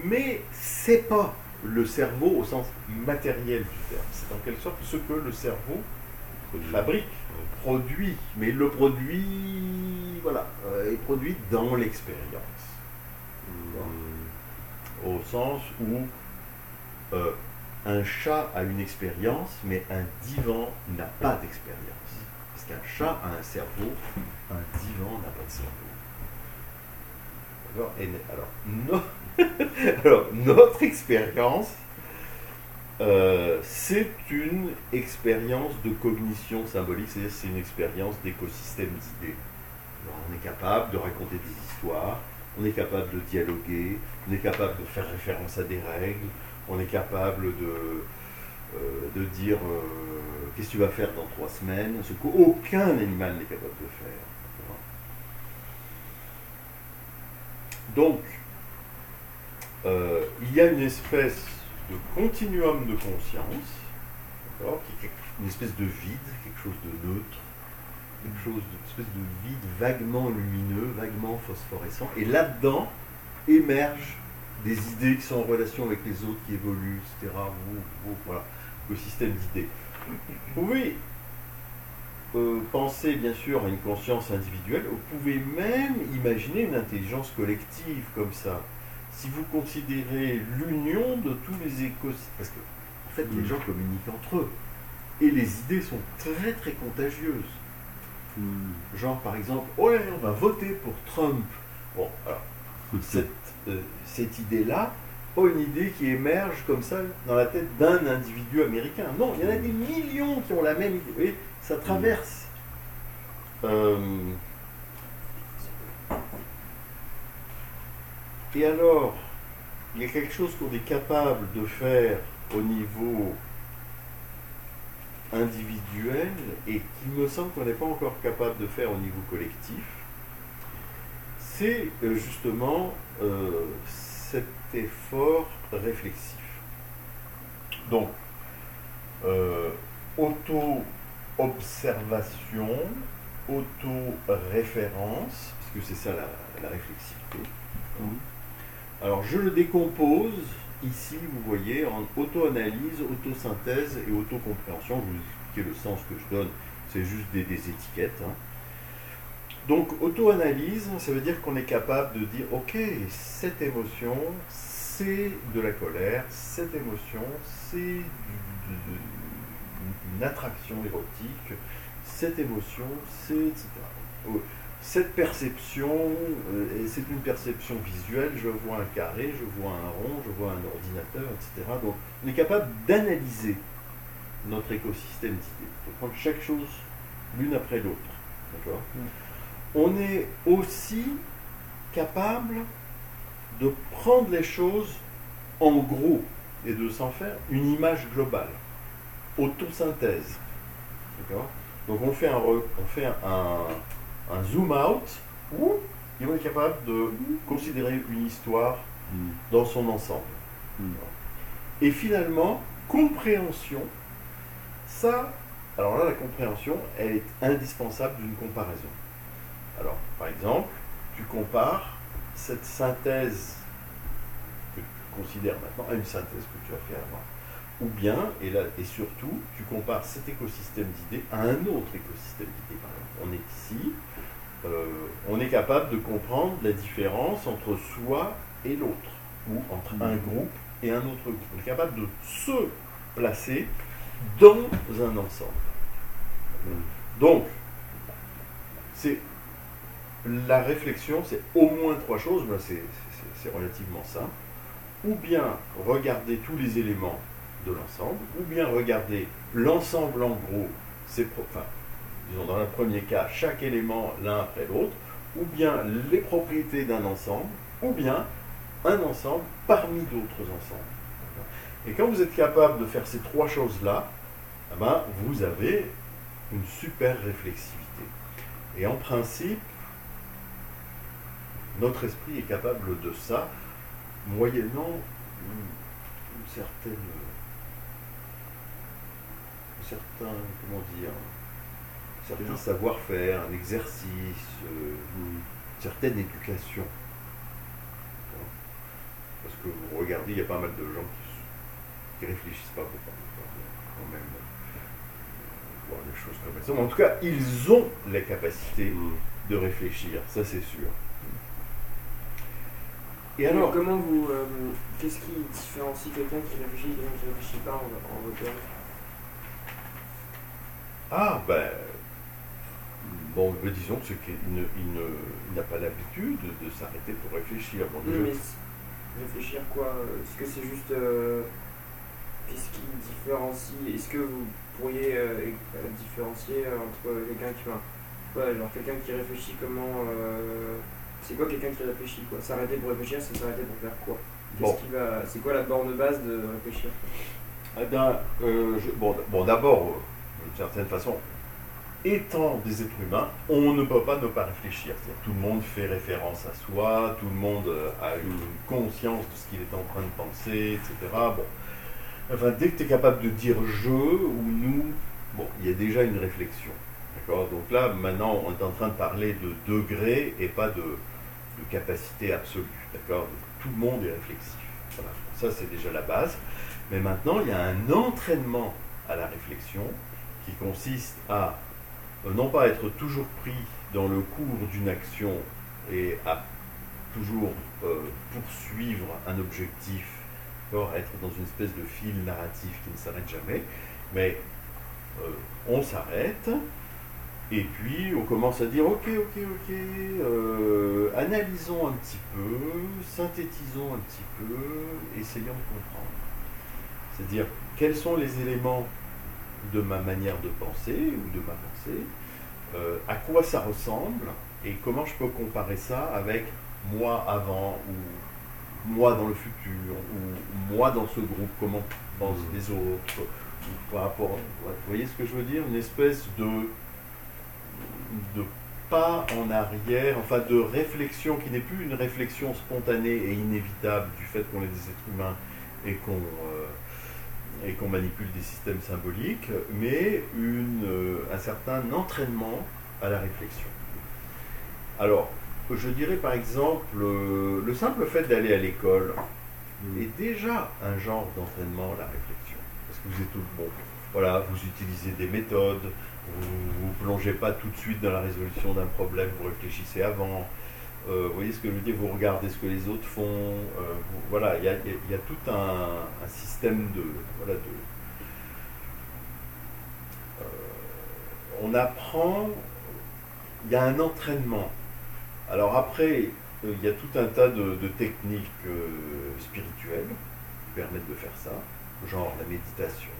Mais c'est pas le cerveau au sens matériel du terme. C'est en quelque sorte ce que le cerveau fabrique, produit. Mais il le produit, voilà, il produit dans l'expérience. Au sens où un chat a une expérience, mais un divan n'a pas d'expérience. Parce qu'un chat a un cerveau, un divan n'a pas de cerveau. D'accord? Et alors, notre expérience, c'est une expérience de cognition symbolique, c'est-à-dire c'est une expérience d'écosystème d'idées. On est capable de raconter des histoires, on est capable de dialoguer, on est capable de faire référence à des règles, on est capable de dire qu'est-ce que tu vas faire dans 3 semaines, ce qu'aucun animal n'est capable de faire. Donc, il y a une espèce de continuum de conscience, qui est une espèce de vide, quelque chose de neutre, quelque chose d'une espèce de vide vaguement lumineux, vaguement phosphorescent, et là-dedans émergent des idées qui sont en relation avec les autres, qui évoluent, etc. Voilà, le système d'idées. Vous pouvez penser bien sûr à une conscience individuelle, vous pouvez même imaginer une intelligence collective comme ça. Si vous considérez l'union de tous les écosystèmes, parce que en fait les gens communiquent entre eux, et les idées sont très très contagieuses. Genre par exemple, ouais, on va voter pour Trump. Bon, alors, cette idée-là, pas une idée qui émerge comme ça dans la tête d'un individu américain. Non, il y en a des millions qui ont la même idée. Vous voyez, ça traverse. Et alors, il y a quelque chose qu'on est capable de faire au niveau individuel et qui me semble qu'on n'est pas encore capable de faire au niveau collectif. C'est justement cet effort réflexif. Donc, auto-observation, auto-référence, parce que c'est ça la réflexivité. Alors, je le décompose ici, vous voyez, en auto-analyse, auto-synthèse et auto-compréhension. Je vais vous expliquer le sens que je donne, c'est juste des étiquettes. Donc, auto-analyse, ça veut dire qu'on est capable de dire, ok, cette émotion, c'est de la colère, cette émotion, c'est une attraction érotique, cette émotion, c'est etc. Cette perception, c'est une perception visuelle, je vois un carré, je vois un rond, je vois un ordinateur, etc. Donc, on est capable d'analyser notre écosystème d'idées, de prendre chaque chose l'une après l'autre. D'accord ? On est aussi capable de prendre les choses en gros et de s'en faire une image globale, autosynthèse. D'accord ? Donc on fait un zoom out où on est capable de considérer une histoire dans son ensemble. Mm. Et finalement, compréhension, ça, alors là, la compréhension, elle est indispensable d'une comparaison. Alors, par exemple, tu compares cette synthèse que tu considères maintenant à une synthèse que tu as fait avant. Ou bien, et surtout, tu compares cet écosystème d'idées à un autre écosystème d'idées. Par exemple, on est ici, on est capable de comprendre la différence entre soi et l'autre, ou entre un groupe et un autre groupe. On est capable de se placer dans un ensemble. Donc, c'est la réflexion, c'est au moins trois choses, ben c'est relativement simple. Ou bien regarder tous les éléments de l'ensemble, ou bien regarder l'ensemble en gros, enfin, disons dans le premier cas, chaque élément l'un après l'autre, ou bien les propriétés d'un ensemble, ou bien un ensemble parmi d'autres ensembles. Et quand vous êtes capable de faire ces trois choses-là, eh ben, vous avez une super réflexivité. Et en principe, notre esprit est capable de ça, moyennant une certaine, comment dire, un certain savoir-faire, un exercice, une certaine éducation. Parce que vous regardez, il y a pas mal de gens qui réfléchissent pas beaucoup, quand même, voir les choses comme ça. Mais en tout cas, ils ont la capacité de réfléchir, ça c'est sûr. Et alors, comment vous. Qu'est-ce qui différencie quelqu'un qui réfléchit et quelqu'un qui ne réfléchit pas en votre terme? Ah, ben. Bon, disons que c'est qu'il n'a pas l'habitude de s'arrêter pour réfléchir. Bon, déjà, mais réfléchir quoi? Est-ce que c'est juste. Qu'est-ce qui différencie? Est-ce que vous pourriez différencier entre quelqu'un qui. Ouais, genre quelqu'un qui réfléchit comment. C'est quoi quelqu'un qui réfléchit quoi? S'arrêter pour réfléchir, c'est s'arrêter pour faire quoi? C'est quoi la borne de base de réfléchir? Bon, d'abord, d'une certaine façon, étant des êtres humains, on ne peut pas ne pas réfléchir. C'est-à-dire, tout le monde fait référence à soi, tout le monde a une conscience de ce qu'il est en train de penser, etc. Bon. Enfin, dès que tu es capable de dire je ou nous, bon, il y a déjà une réflexion. D'accord ? Donc là, maintenant, on est en train de parler de degrés et pas de capacité absolue. D'accord ? Tout le monde est réflexif. Voilà. Ça, c'est déjà la base. Mais maintenant, il y a un entraînement à la réflexion qui consiste à non pas être toujours pris dans le cours d'une action et à toujours poursuivre un objectif, être dans une espèce de fil narratif qui ne s'arrête jamais, mais on s'arrête et puis on commence à dire ok, analysons un petit peu, synthétisons un petit peu, essayons de comprendre. C'est-à-dire quels sont les éléments de ma manière de penser ou de ma pensée, à quoi ça ressemble et comment je peux comparer ça avec moi avant ou moi dans le futur ou moi dans ce groupe, comment pensent les autres ou par rapport, vous voyez ce que je veux dire, une espèce de pas en arrière, enfin de réflexion qui n'est plus une réflexion spontanée et inévitable du fait qu'on est des êtres humains et qu'on manipule des systèmes symboliques, mais un certain entraînement à la réflexion. Alors, je dirais par exemple, le simple fait d'aller à l'école est déjà un genre d'entraînement à la réflexion. Parce que vous êtes bon, voilà, vous utilisez des méthodes, vous ne plongez pas tout de suite dans la résolution d'un problème, vous réfléchissez avant. Vous voyez ce que je veux dire, vous regardez ce que les autres font, voilà, il y a tout un système on apprend, il y a un entraînement. Alors après, il y a tout un tas de techniques spirituelles qui permettent de faire ça, genre la méditation.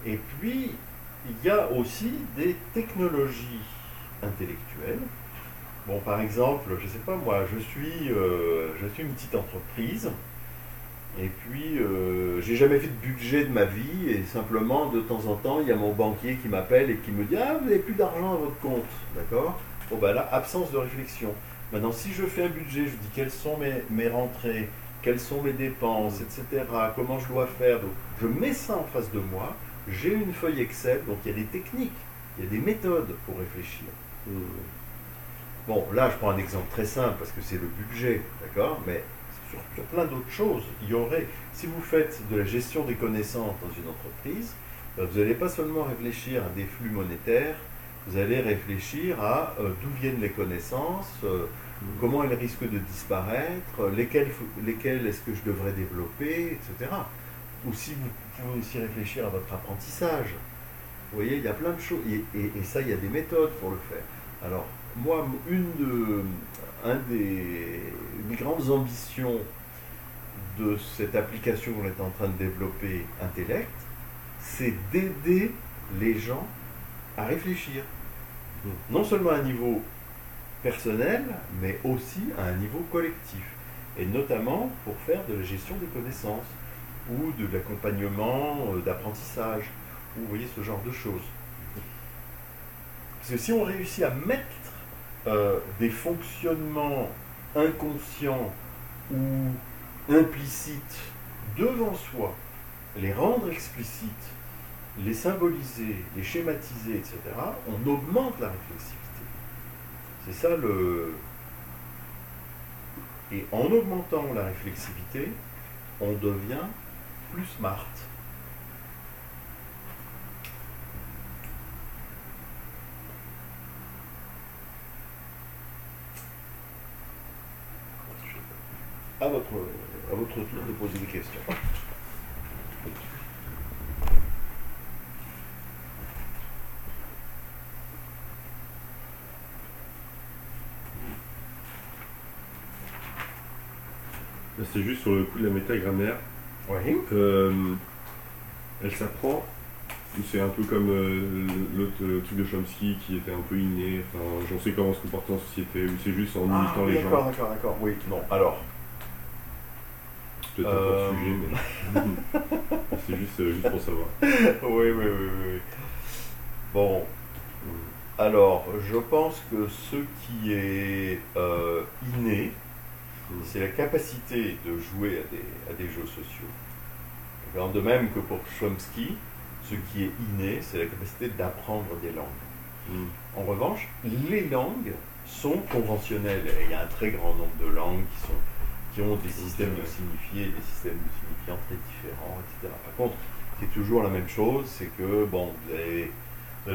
Et puis, il y a aussi des technologies intellectuelles. Bon, par exemple, je ne sais pas moi, je suis une petite entreprise, et puis j'ai jamais fait de budget de ma vie, et simplement, de temps en temps, il y a mon banquier qui m'appelle et qui me dit « Ah, vous n'avez plus d'argent à votre compte, d'accord ?» Bon, ben là, absence de réflexion. Maintenant, si je fais un budget, je dis quelles sont mes rentrées, quelles sont mes dépenses, etc., comment je dois faire. Donc, je mets ça en face de moi, j'ai une feuille Excel, donc il y a des techniques, il y a des méthodes pour réfléchir. Bon, là, je prends un exemple très simple parce que c'est le budget, d'accord? Mais sur plein d'autres choses, il y aurait, si vous faites de la gestion des connaissances dans une entreprise, vous n'allez pas seulement réfléchir à des flux monétaires, vous allez réfléchir à d'où viennent les connaissances, comment elles risquent de disparaître, lesquelles est-ce que je devrais développer, etc. Ou si vous pouvez aussi réfléchir à votre apprentissage. Vous voyez, il y a plein de choses, et ça, il y a des méthodes pour le faire. Alors, moi, une des grandes ambitions de cette application qu'on est en train de développer, Intellect, c'est d'aider les gens à réfléchir. Non seulement à un niveau personnel, mais aussi à un niveau collectif. Et notamment pour faire de la gestion des connaissances, ou de l'accompagnement d'apprentissage, ou vous voyez ce genre de choses. Parce que si on réussit à mettre des fonctionnements inconscients ou implicites devant soi, les rendre explicites, les symboliser, les schématiser, etc., on augmente la réflexivité. C'est ça le... Et en augmentant la réflexivité, on devient plus smart. À votre tour de poser des questions. Là, c'est juste sur le coup de la métagrammaire. Oui. Elle s'apprend. C'est un peu comme l'autre truc de Chomsky qui était un peu inné. Enfin, j'en sais comment se comporter en société. Ou c'est juste en imitant les gens. D'accord. Oui, non. Alors. C'est peut-être un peu de sujet, mais c'est juste pour savoir. Oui. Bon. Alors, je pense que ce qui est inné, c'est la capacité de jouer à des jeux sociaux. Alors, de même que pour Chomsky, ce qui est inné, c'est la capacité d'apprendre des langues. En revanche, les langues sont conventionnelles. Et il y a un très grand nombre de langues qui ont des systèmes de signifiés, des systèmes de signifiants très différents, etc. Par contre, c'est toujours la même chose, c'est que, bon, vous allez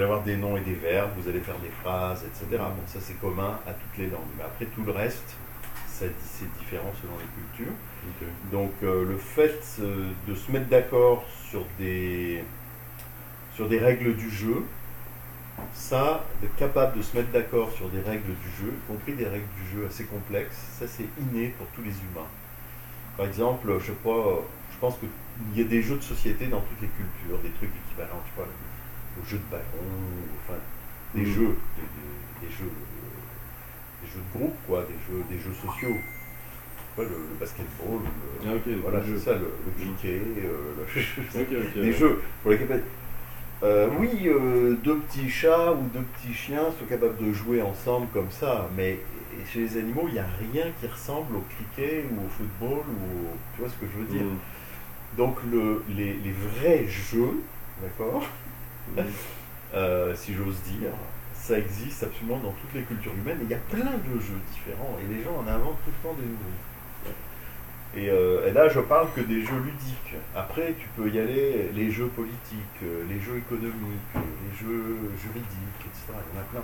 avoir des noms et des verbes, vous allez faire des phrases, etc. Bon, ça c'est commun à toutes les langues. Mais après, tout le reste, c'est différent selon les cultures. Okay. Donc, le fait de se mettre d'accord sur des règles du jeu, ça, d'être capable de se mettre d'accord sur des règles du jeu, y compris des règles du jeu assez complexes, ça c'est inné pour tous les humains. Par exemple, je sais pas, je pense qu'il y a des jeux de société dans toutes les cultures, des trucs équivalents, je sais pas, aux jeux de ballon, enfin, des jeux, des jeux de groupe, quoi, des jeux sociaux. Le basketball, voilà, c'est ça, le cricket, des jeux pour lesquels oui, deux petits chats ou deux petits chiens sont capables de jouer ensemble comme ça, mais chez les animaux, il n'y a rien qui ressemble au cricket ou au football, tu vois ce que je veux dire. Donc les vrais jeux, d'accord, si j'ose dire, ça existe absolument dans toutes les cultures humaines, et il y a plein de jeux différents, et les gens en inventent tout le temps des nouveaux. Et là, je parle que des jeux ludiques. Après, tu peux y aller, les jeux politiques, les jeux économiques, les jeux juridiques, etc. Il y en a plein.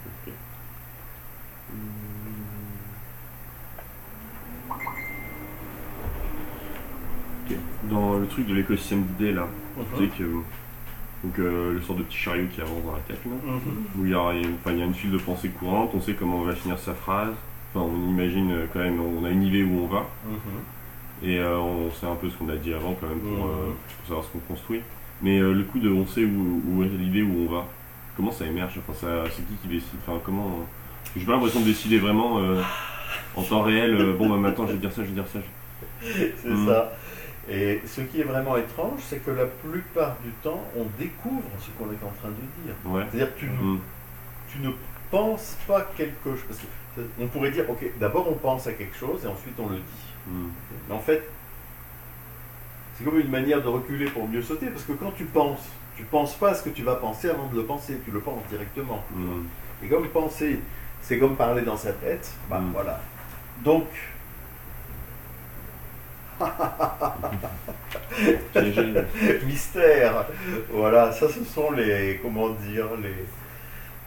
Ok. Dans le truc de l'écosystème d'idées, là, tu sais que le sort de petit chariot qui avance dans la tête, là, où il y a une file de pensée courante, on sait comment on va finir sa phrase. Enfin, on imagine quand même, on a une idée où on va, et on sait un peu ce qu'on a dit avant quand même pour savoir ce qu'on construit. Mais le coup de on sait où est l'idée où on va, comment ça émerge? Enfin, c'est qui décide? Enfin, comment j'ai pas l'impression de décider vraiment en temps réel. Bon, bah maintenant je vais dire ça. C'est ça. Et ce qui est vraiment étrange, c'est que la plupart du temps, on découvre ce qu'on est en train de dire. Ouais. C'est-à-dire que pense pas quelque chose. Parce qu'on pourrait dire, ok, d'abord on pense à quelque chose et ensuite on le dit. Mais en fait, c'est comme une manière de reculer pour mieux sauter, parce que quand tu penses pas à ce que tu vas penser avant de le penser, tu le penses directement. Et comme penser, c'est comme parler dans sa tête, bah voilà. Donc, mystère, voilà, ça ce sont les, comment dire,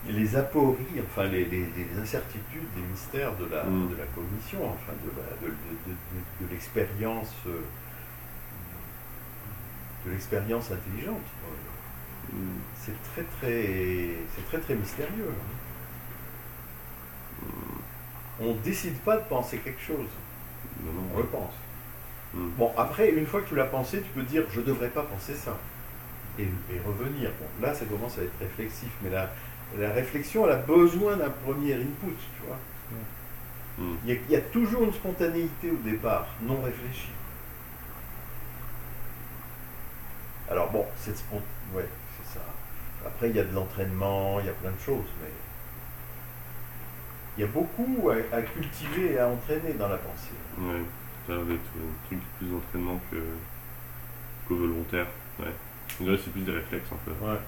les apories, enfin les incertitudes, les mystères de la cognition, enfin de l'expérience, de l'expérience intelligente. C'est très très mystérieux. On ne décide pas de penser quelque chose, on le pense. Bon, après, une fois que tu l'as pensé, tu peux dire je ne devrais pas penser ça et revenir. Bon, là, ça commence à être réflexif, mais la réflexion, elle a besoin d'un premier input, tu vois. Il y a toujours une spontanéité au départ, non réfléchie. Alors bon, ouais, c'est ça. Après, il y a de l'entraînement, il y a plein de choses, mais il y a beaucoup à cultiver et à entraîner dans la pensée. Ouais, ça a l'air d'être un truc plus d'entraînement que volontaire. Ouais. On dirait que c'est plus des réflexes un peu. Ouais.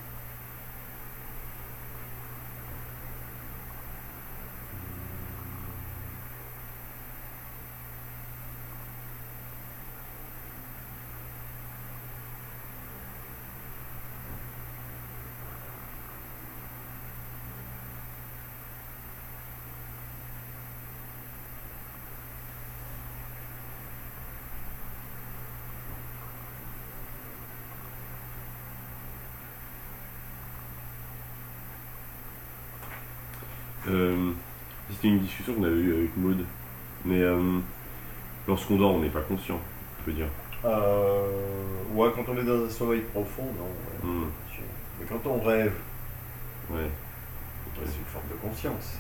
C'était une discussion qu'on avait eue avec Maud, mais lorsqu'on dort, on n'est pas conscient, je veux dire. Ouais, quand on est dans un sommeil profond, non. Ouais, mais quand on rêve, c'est une forme de conscience.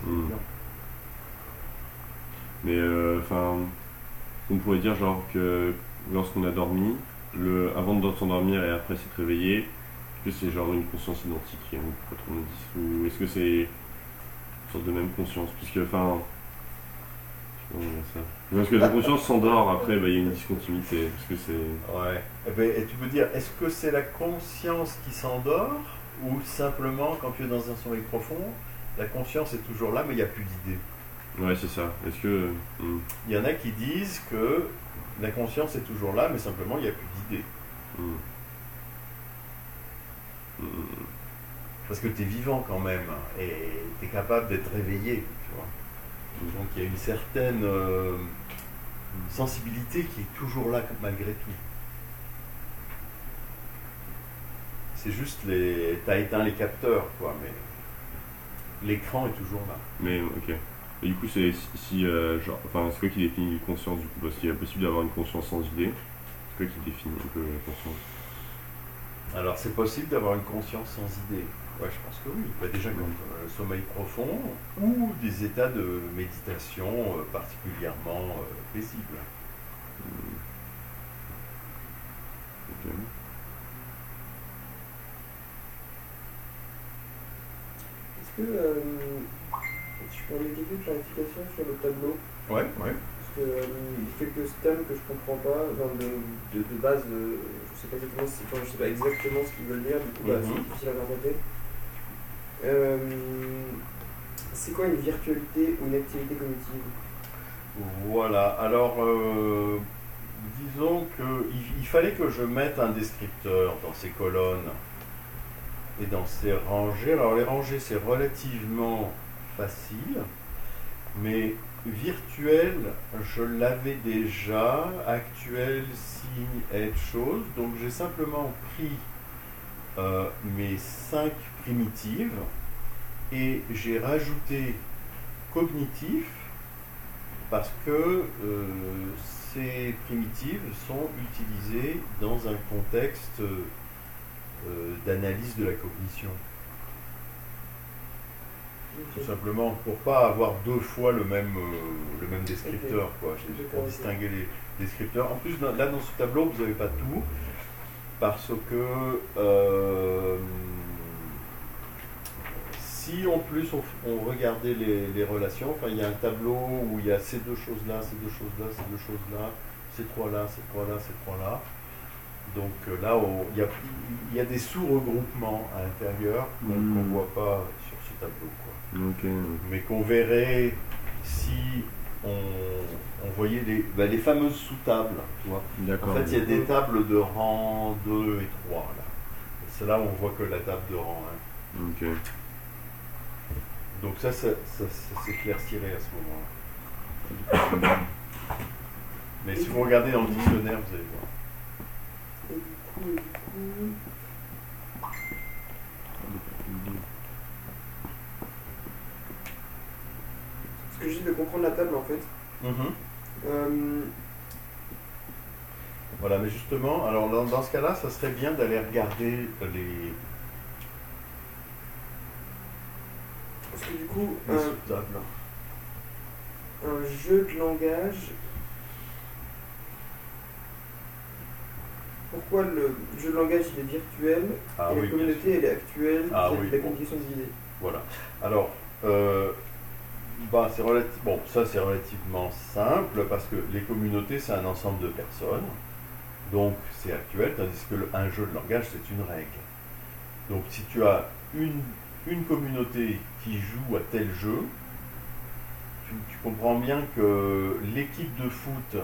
Mais enfin, on pourrait dire genre que lorsqu'on a dormi, avant de s'endormir et après s'être réveillé, est-ce que c'est genre une conscience identique, ou est-ce que c'est sorte de même conscience, puisque enfin ça. Parce que la conscience s'endort, après il y a une discontinuité, parce que c'est... Ouais, et tu peux dire, est-ce que c'est la conscience qui s'endort, ou simplement quand tu es dans un sommeil profond, la conscience est toujours là mais il n'y a plus d'idées? Ouais, c'est ça, est-ce que... Il y en a qui disent que la conscience est toujours là mais simplement il n'y a plus d'idées. Parce que tu es vivant quand même, et tu es capable d'être réveillé, tu vois. Donc il y a une certaine sensibilité qui est toujours là malgré tout. C'est juste t'as éteint les capteurs, quoi, mais l'écran est toujours là. Mais ok. Et du coup, c'est quoi qui définit une conscience du coup? Parce qu'il est possible d'avoir une conscience sans idée. C'est quoi qui définit un peu la conscience? Alors c'est possible d'avoir une conscience sans idée. Ouais, je pense que oui. Bah, déjà, quand le sommeil profond ou des états de méditation particulièrement paisibles. Ok. Est-ce que tu peux mettre quelques clarifications sur le tableau? Ouais. Parce que quelques thèmes que je comprends pas, enfin, de base, je sais pas exactement ce qu'ils veulent dire, du coup c'est difficile à interpréter. C'est quoi une virtualité ou une activité cognitive? Voilà, alors disons qu'il fallait que je mette un descripteur dans ces colonnes et dans ces rangées. Alors les rangées c'est relativement facile, mais virtuel, je l'avais déjà, actuel, signe, être, chose, donc j'ai simplement pris mes 5 primitives et j'ai rajouté cognitif parce que ces primitives sont utilisées dans un contexte d'analyse de la cognition. Tout simplement pour pas avoir 2 fois le même descripteur, quoi. Pour distinguer les descripteurs. En plus, là dans ce tableau, vous n'avez pas tout, parce que si en plus on regardait les relations, enfin il y a un tableau où il y a ces deux choses-là, ces deux choses-là, ces deux choses-là, ces trois-là, ces trois-là, ces trois-là. Donc là, il y a des sous-regroupements à l'intérieur qu'on ne voit pas sur ce tableau, quoi. Ok. Mais qu'on verrait si on voyait les fameuses sous-tables, tu vois. D'accord. En fait, il y a des tables de rang 2 et 3, là. C'est là où on voit que la table de rang 1. Ok. Donc ça s'éclaircirait à ce moment-là. Mais si vous regardez dans le dictionnaire, vous allez voir. Et du coup, ce que j'essaie de comprendre la table en fait. Voilà, mais justement, alors dans ce cas-là, ça serait bien d'aller regarder les Parce que du coup, sous-tables. un jeu de langage. Pourquoi le jeu de langage il est virtuel Ah et oui, la bien communauté sûr. elle est actuelle, Ah c'est oui, la bon. communication des idées. Voilà. Alors, c'est relativement simple parce que les communautés, c'est un ensemble de personnes. Donc, c'est actuel, tandis que un jeu de langage, c'est une règle. Donc, si tu as une communauté qui joue à tel jeu, tu comprends bien que l'équipe de foot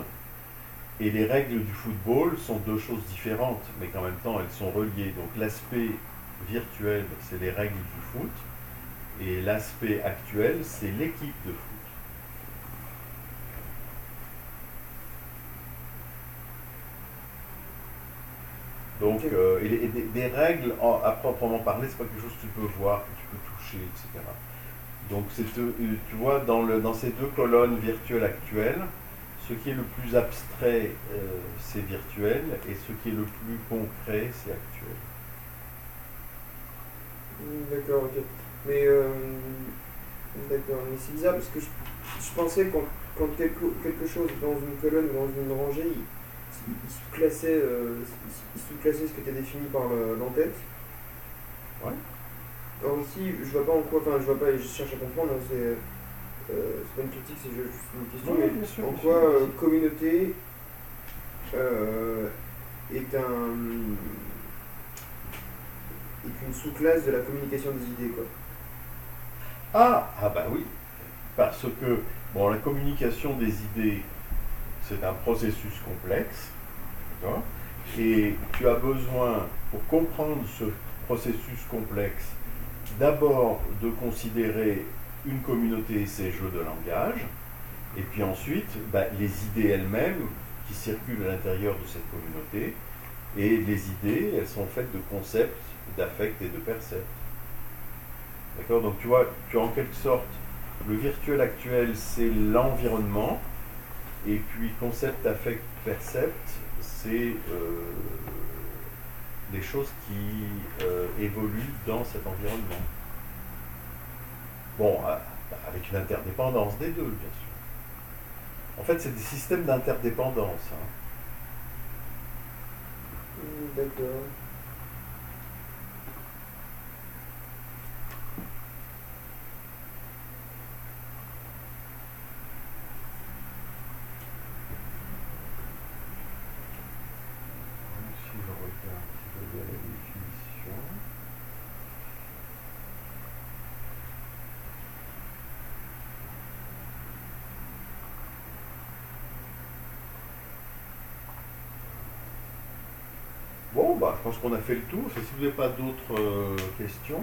et les règles du football sont deux choses différentes, mais qu'en même temps, elles sont reliées. Donc, l'aspect virtuel, c'est les règles du foot. Et l'aspect actuel, c'est l'équipe de foot. Donc, et des règles à proprement parler, c'est pas quelque chose que tu peux voir, que tu peux toucher, etc. Donc, tu vois, dans ces deux colonnes virtuelles actuelles, ce qui est le plus abstrait, c'est virtuel, et ce qui est le plus concret, c'est actuel. D'accord, ok. Mais d'accord, mais c'est bizarre parce que je pensais quand quelque chose dans une colonne ou dans une rangée, il sous-classait ce qui était défini par l'entête. Ouais. Alors ici, je vois pas en quoi, enfin je vois pas, je cherche à comprendre, hein, c'est pas une critique, c'est juste une question, Ouais, mais bien sûr, en bien quoi sûr. communauté est une sous-classe de la communication des idées, quoi. Ah bah oui, parce que bon, la communication des idées, c'est un processus complexe, d'accord ? Et tu as besoin, pour comprendre ce processus complexe, d'abord de considérer une communauté et ses jeux de langage, et puis ensuite les idées elles-mêmes qui circulent à l'intérieur de cette communauté. Et les idées, elles sont faites de concepts, d'affects et de percepts. D'accord ? Donc tu vois, tu as en quelque sorte, le virtuel actuel, c'est l'environnement, et puis concept, affect, percept, c'est les choses qui évoluent dans cet environnement. Bon, avec une interdépendance des deux, bien sûr. En fait, c'est des systèmes d'interdépendance. Hein. D'accord. Si je regarde la définition. Bon, je pense qu'on a fait le tour. Si vous n'avez pas d'autres questions.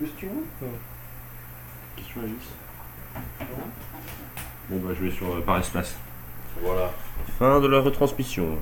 Question ? Question Alice. Bon je vais sur par espace. Voilà. Fin de la retransmission.